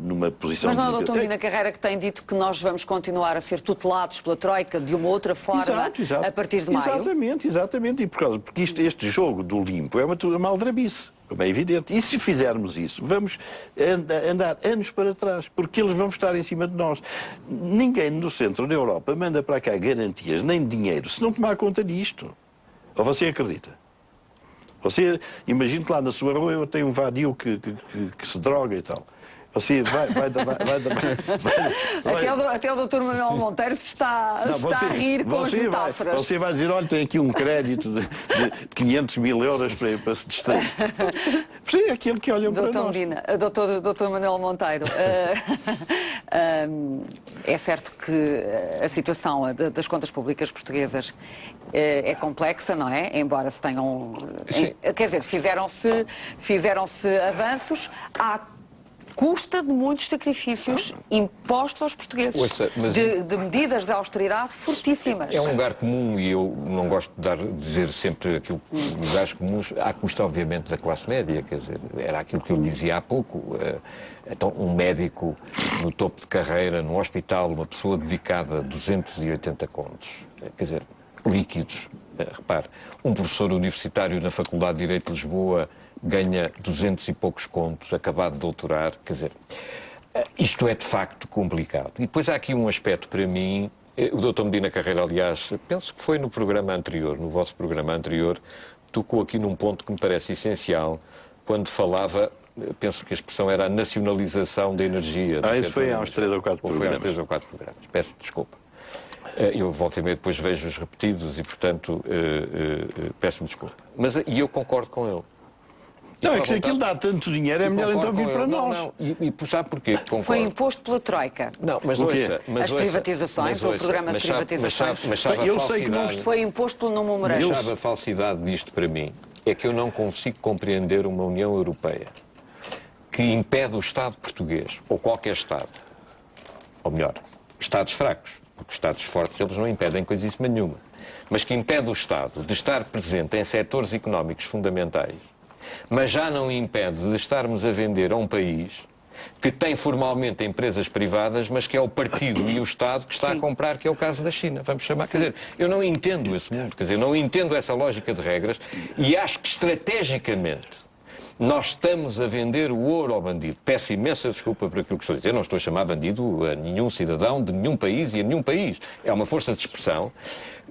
Speaker 3: numa posição...
Speaker 1: Mas não é o Dr. Medina Carreira que tem dito que nós vamos continuar a ser tutelados pela Troika de uma outra forma
Speaker 3: Exato.
Speaker 1: a partir de maio?
Speaker 3: Exatamente. E porque este jogo do limpo é uma aldrabice, como é evidente. E se fizermos isso, vamos andar anos para trás, porque eles vão estar em cima de nós. Ninguém no centro da Europa manda para cá garantias, nem dinheiro, se não tomar conta disto. Ou você acredita? Você, imagine que lá na sua rua eu tenho um vadio que se droga e tal. Você vai
Speaker 1: Até o Dr. Manuel Monteiro se está a rir com as metáforas.
Speaker 3: Você vai dizer, olha, tem aqui um crédito de 500 mil euros para se distrair. É aquilo que olham para nós.
Speaker 1: Dr. Manuel Monteiro, é certo que a situação das contas públicas portuguesas é complexa, não é? Embora se tenham... Quer dizer, fizeram-se avanços custa de muitos sacrifícios impostos aos portugueses,
Speaker 2: Ouça, mas...
Speaker 1: de medidas de austeridade fortíssimas.
Speaker 2: É um lugar comum, e eu não gosto de dizer sempre aquilo, lugares comuns, à custa, obviamente, da classe média, quer dizer, era aquilo que eu dizia há pouco. Então, um médico no topo de carreira, no hospital, uma pessoa dedicada a 280 contos, quer dizer, líquidos. Repare, um professor universitário na Faculdade de Direito de Lisboa ganha 200 e poucos contos, acabado de doutorar, quer dizer, isto é de facto complicado. E depois há aqui um aspecto para mim, o Dr. Medina Carreira, aliás, penso que foi no programa anterior, no vosso programa anterior, tocou aqui num ponto que me parece essencial, quando falava, penso que a expressão era a nacionalização da energia.
Speaker 3: Isso foi há uns 3 ou 4 programas.
Speaker 2: Foi há uns 3 ou 4 programas, peço desculpa. Eu volto e meia depois vejo-os repetidos e, portanto, peço-me desculpa. E eu concordo com ele.
Speaker 3: Não, é que se aquilo dá tanto dinheiro, é melhor então vir para nós.
Speaker 2: Não. E sabe porquê? Concordo.
Speaker 1: Foi imposto pela Troika.
Speaker 2: Não, mas ouça,
Speaker 1: as privatizações, o programa de privatizações.
Speaker 2: Mas sabe
Speaker 1: eu sei que não foi imposto pelo Nuno Moreira.
Speaker 2: Mas sabe a falsidade disto para mim? É que eu não consigo compreender uma União Europeia que impede o Estado português, ou qualquer Estado, ou melhor, Estados fracos, porque os Estados fortes eles não impedem coisíssima nenhuma, mas que impede o Estado de estar presente em setores económicos fundamentais, mas já não impede de estarmos a vender a um país que tem formalmente empresas privadas, mas que é o partido e o Estado que está a comprar, que é o caso da China, vamos chamar. Quer dizer, eu não entendo esse mundo, quer dizer, não entendo essa lógica de regras e acho que estrategicamente nós estamos a vender o ouro ao bandido. Peço imensa desculpa por aquilo que estou a dizer, não estou a chamar bandido a nenhum cidadão de nenhum país e a nenhum país. É uma força de expressão.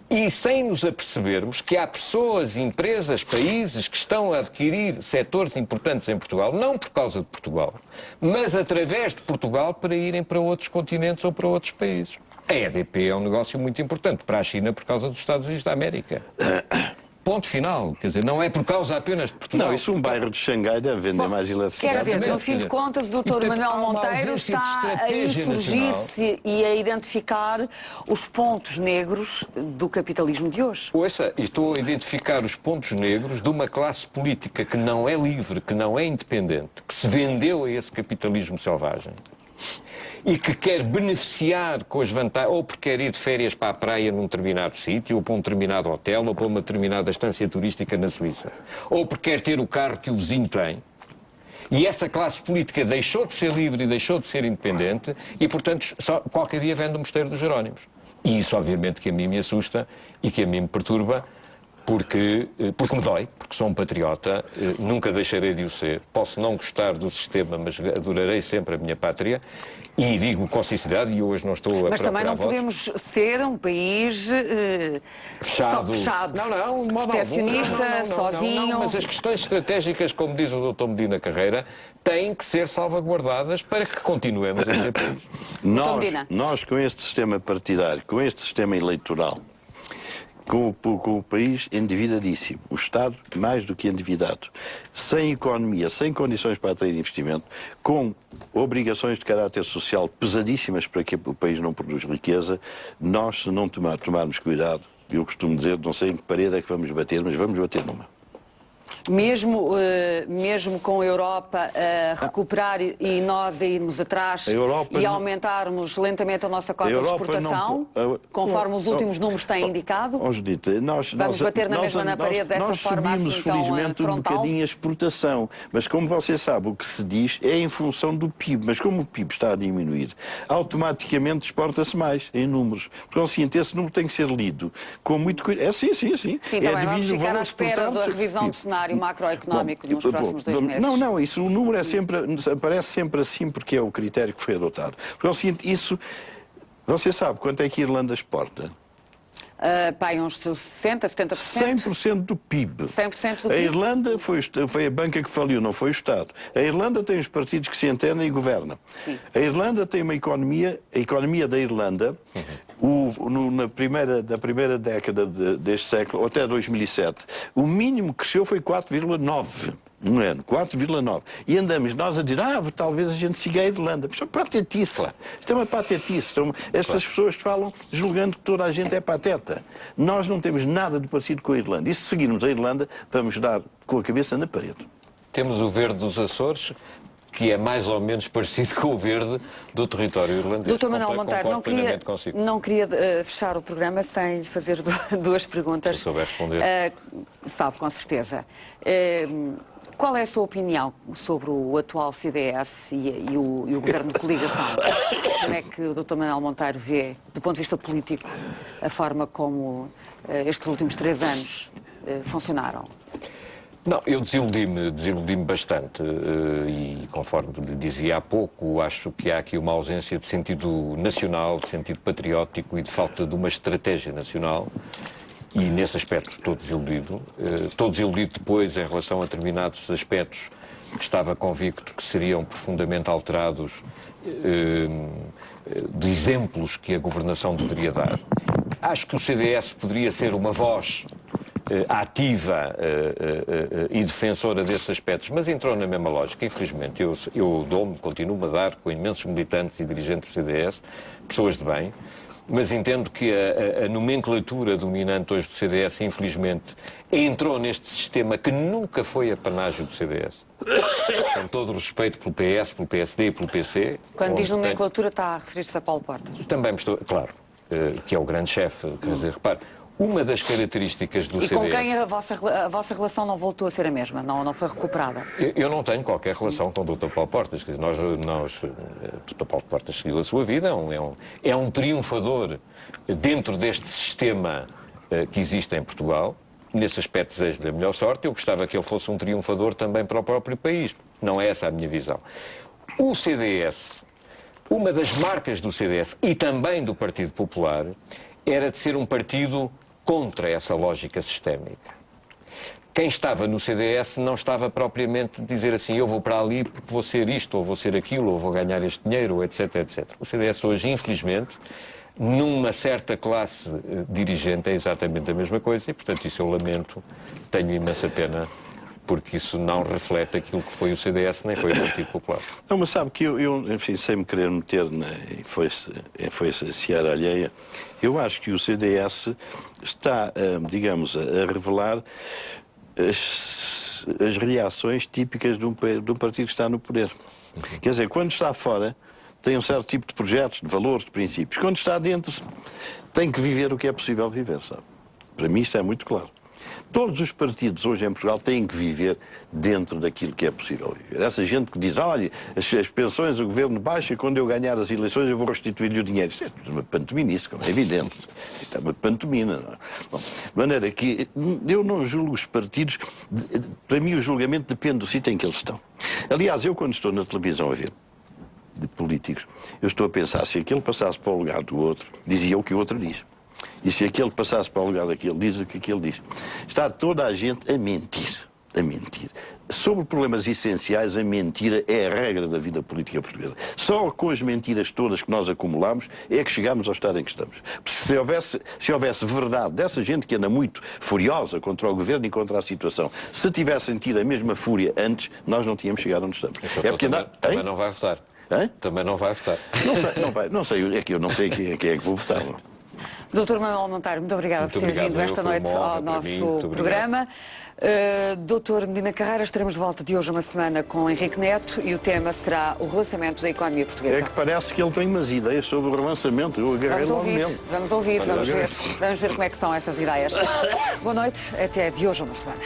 Speaker 2: E sem nos apercebermos que há pessoas, empresas, países que estão a adquirir setores importantes em Portugal, não por causa de Portugal, mas através de Portugal para irem para outros continentes ou para outros países. A EDP é um negócio muito importante para a China por causa dos Estados Unidos da América. Ponto final. Quer dizer, não é por causa apenas de Portugal.
Speaker 3: Não, isso um bairro de Xangai deve vender mais eletricidade.
Speaker 1: Quer dizer, no fim de contas, o Dr. Manuel Monteiro está a insurgir-se e a identificar os pontos negros do capitalismo de hoje.
Speaker 2: Ouça, e estou a identificar os pontos negros de uma classe política que não é livre, que não é independente, que se vendeu a esse capitalismo selvagem e que quer beneficiar com as vantagens, ou porque quer ir de férias para a praia num determinado sítio, ou para um determinado hotel, ou para uma determinada estância turística na Suíça, ou porque quer ter o carro que o vizinho tem. E essa classe política deixou de ser livre e deixou de ser independente e, portanto, só qualquer dia vende o Mosteiro dos Jerónimos. E isso, obviamente, que a mim me assusta e que a mim me perturba, porque me dói, porque sou um patriota, nunca deixarei de o ser. Posso não gostar do sistema, mas adorarei sempre a minha pátria. E digo com sinceridade, e hoje não estou a
Speaker 1: Mas também não
Speaker 2: votos.
Speaker 1: podemos ser um país
Speaker 2: Fechado.
Speaker 1: fechado,
Speaker 2: Não,
Speaker 1: protecionista, sozinho.
Speaker 2: Não, mas as questões estratégicas, como diz o Dr. Medina Carreira, têm que ser salvaguardadas para que continuemos a ser país.
Speaker 3: Nós, com este sistema partidário, com este sistema eleitoral, com o país endividadíssimo, o Estado mais do que endividado, sem economia, sem condições para atrair investimento, com obrigações de caráter social pesadíssimas para que o país não produza riqueza, nós, se não tomarmos cuidado, eu costumo dizer, não sei em que parede é que vamos bater, mas vamos bater numa.
Speaker 1: Mesmo com a Europa a recuperar e nós a irmos atrás e aumentarmos lentamente a nossa cota de exportação, conforme os últimos números têm indicado, vamos bater na mesma parede dessa forma assim,
Speaker 3: felizmente,
Speaker 1: então,
Speaker 3: um bocadinho a exportação. Mas como você sabe, o que se diz é em função do PIB. Mas como o PIB está a diminuir, automaticamente exporta-se mais em números. Por conseguinte, esse número tem que ser lido com muito cuidado. Sim.
Speaker 1: Sim, também vamos ficar à espera da revisão do cenário macroeconómico nos próximos 2 meses.
Speaker 3: Não, isso, o número aparece sempre assim porque é o critério que foi adotado. Porque é o seguinte, isso, você sabe quanto é que a Irlanda exporta?
Speaker 1: Uns 60%, 70%?
Speaker 3: 100% do PIB.
Speaker 1: 100% do PIB.
Speaker 3: A Irlanda foi a banca que faliu, não foi o Estado. A Irlanda tem os partidos que se entendem e governam. Sim. A Irlanda tem uma economia, a economia da Irlanda, na primeira década deste século, até 2007, o mínimo que cresceu foi 4,9%. Um ano, 4,9. E andamos nós a dizer, talvez a gente siga a Irlanda. Isto é patetice. Claro. Isto é uma patetice. Estas pessoas que falam julgando que toda a gente é pateta. Nós não temos nada de parecido com a Irlanda. E se seguirmos a Irlanda, vamos dar com a cabeça na parede.
Speaker 2: Temos o verde dos Açores, que é mais ou menos parecido com o verde do território irlandês.
Speaker 1: Dr. Manuel Monteiro, não queria fechar o programa sem lhe fazer 2 perguntas.
Speaker 2: Se souber responder.
Speaker 1: Sabe, com certeza. Qual é a sua opinião sobre o atual CDS e o governo de coligação? Como é que o Dr. Manuel Monteiro vê, do ponto de vista político, a forma como estes últimos 3 anos funcionaram?
Speaker 2: Não, eu desiludi-me bastante e, conforme lhe dizia há pouco, acho que há aqui uma ausência de sentido nacional, de sentido patriótico e de falta de uma estratégia nacional. E, nesse aspecto, estou desiludido. Estou desiludido depois em relação a determinados aspectos que estava convicto que seriam profundamente alterados de exemplos que a governação deveria dar. Acho que o CDS poderia ser uma voz ativa e defensora desses aspectos, mas entrou na mesma lógica. Infelizmente, eu continuo a dar com imensos militantes e dirigentes do CDS, pessoas de bem, mas entendo que a nomenclatura dominante hoje do CDS, infelizmente, entrou neste sistema que nunca foi apanágio do CDS. Com todo o respeito pelo PS, pelo PSD e pelo PC.
Speaker 1: Quando diz nomenclatura, está a referir-se a Paulo Portas?
Speaker 2: Também estou, claro, que é o grande chefe. Quer dizer, repare, uma das características do CDS...
Speaker 1: E com quem a vossa relação não voltou a ser a mesma? Não foi recuperada?
Speaker 2: Eu não tenho qualquer relação com o Dr. Paulo Portas. Quer dizer, o Dr. Paulo Portas seguiu a sua vida, é um triunfador dentro deste sistema que existe em Portugal. Nesse aspecto desejo-lhe a melhor sorte. Eu gostava que ele fosse um triunfador também para o próprio país. Não é essa a minha visão. O CDS, uma das marcas do CDS e também do Partido Popular, era de ser um partido contra essa lógica sistémica. Quem estava no CDS não estava propriamente a dizer assim, eu vou para ali porque vou ser isto, ou vou ser aquilo, ou vou ganhar este dinheiro, etc, etc. O CDS hoje, infelizmente, numa certa classe dirigente é exatamente a mesma coisa e, portanto, isso eu lamento, tenho imensa pena, porque isso não reflete aquilo que foi o CDS, nem foi o Partido Popular.
Speaker 3: Não, mas sabe que eu enfim, sem me querer meter, foi-se a seara alheia, eu acho que o CDS está, digamos, a revelar as reações típicas de um partido que está no poder. Quer dizer, quando está fora, tem um certo tipo de projetos, de valores, de princípios. Quando está dentro, tem que viver o que é possível viver, sabe? Para mim isto é muito claro. Todos os partidos hoje em Portugal têm que viver dentro daquilo que é possível viver. Essa gente que diz, olha, as pensões o governo baixa, quando eu ganhar as eleições eu vou restituir-lhe o dinheiro. Isto é uma pantominice, como é evidente. Isto é uma pantomina. Não é? Bom, de maneira que eu não julgo os partidos, para mim o julgamento depende do sítio em que eles estão. Aliás, eu quando estou na televisão a ver de políticos, eu estou a pensar, se aquele passasse para o lugar do outro, dizia o que o outro diz. E se aquele passasse para o lugar daquele, diz o que aquele diz. Está toda a gente a mentir. A mentir. Sobre problemas essenciais, a mentira é a regra da vida política portuguesa. Só com as mentiras todas que nós acumulamos é que chegamos ao estado em que estamos. Se houvesse verdade dessa gente que anda muito furiosa contra o governo e contra a situação, se tivessem tido a mesma fúria antes, nós não tínhamos chegado onde estamos.
Speaker 2: É porque também não vai votar.
Speaker 3: Hein?
Speaker 2: Também não vai votar.
Speaker 3: Não sei, é que eu não sei quem é que vou votar.
Speaker 1: Dr. Manuel Monteiro, muito obrigada por ter vindo esta noite ao nosso programa. Dr. Medina Carreira, estaremos de volta de hoje a uma semana com Henrique Neto e o tema será o relançamento da economia portuguesa.
Speaker 3: É que parece que ele tem umas ideias sobre o relançamento. Eu agarrei logo nele.
Speaker 1: Vamos ver como é que são essas ideias. Boa noite, até de hoje a uma semana.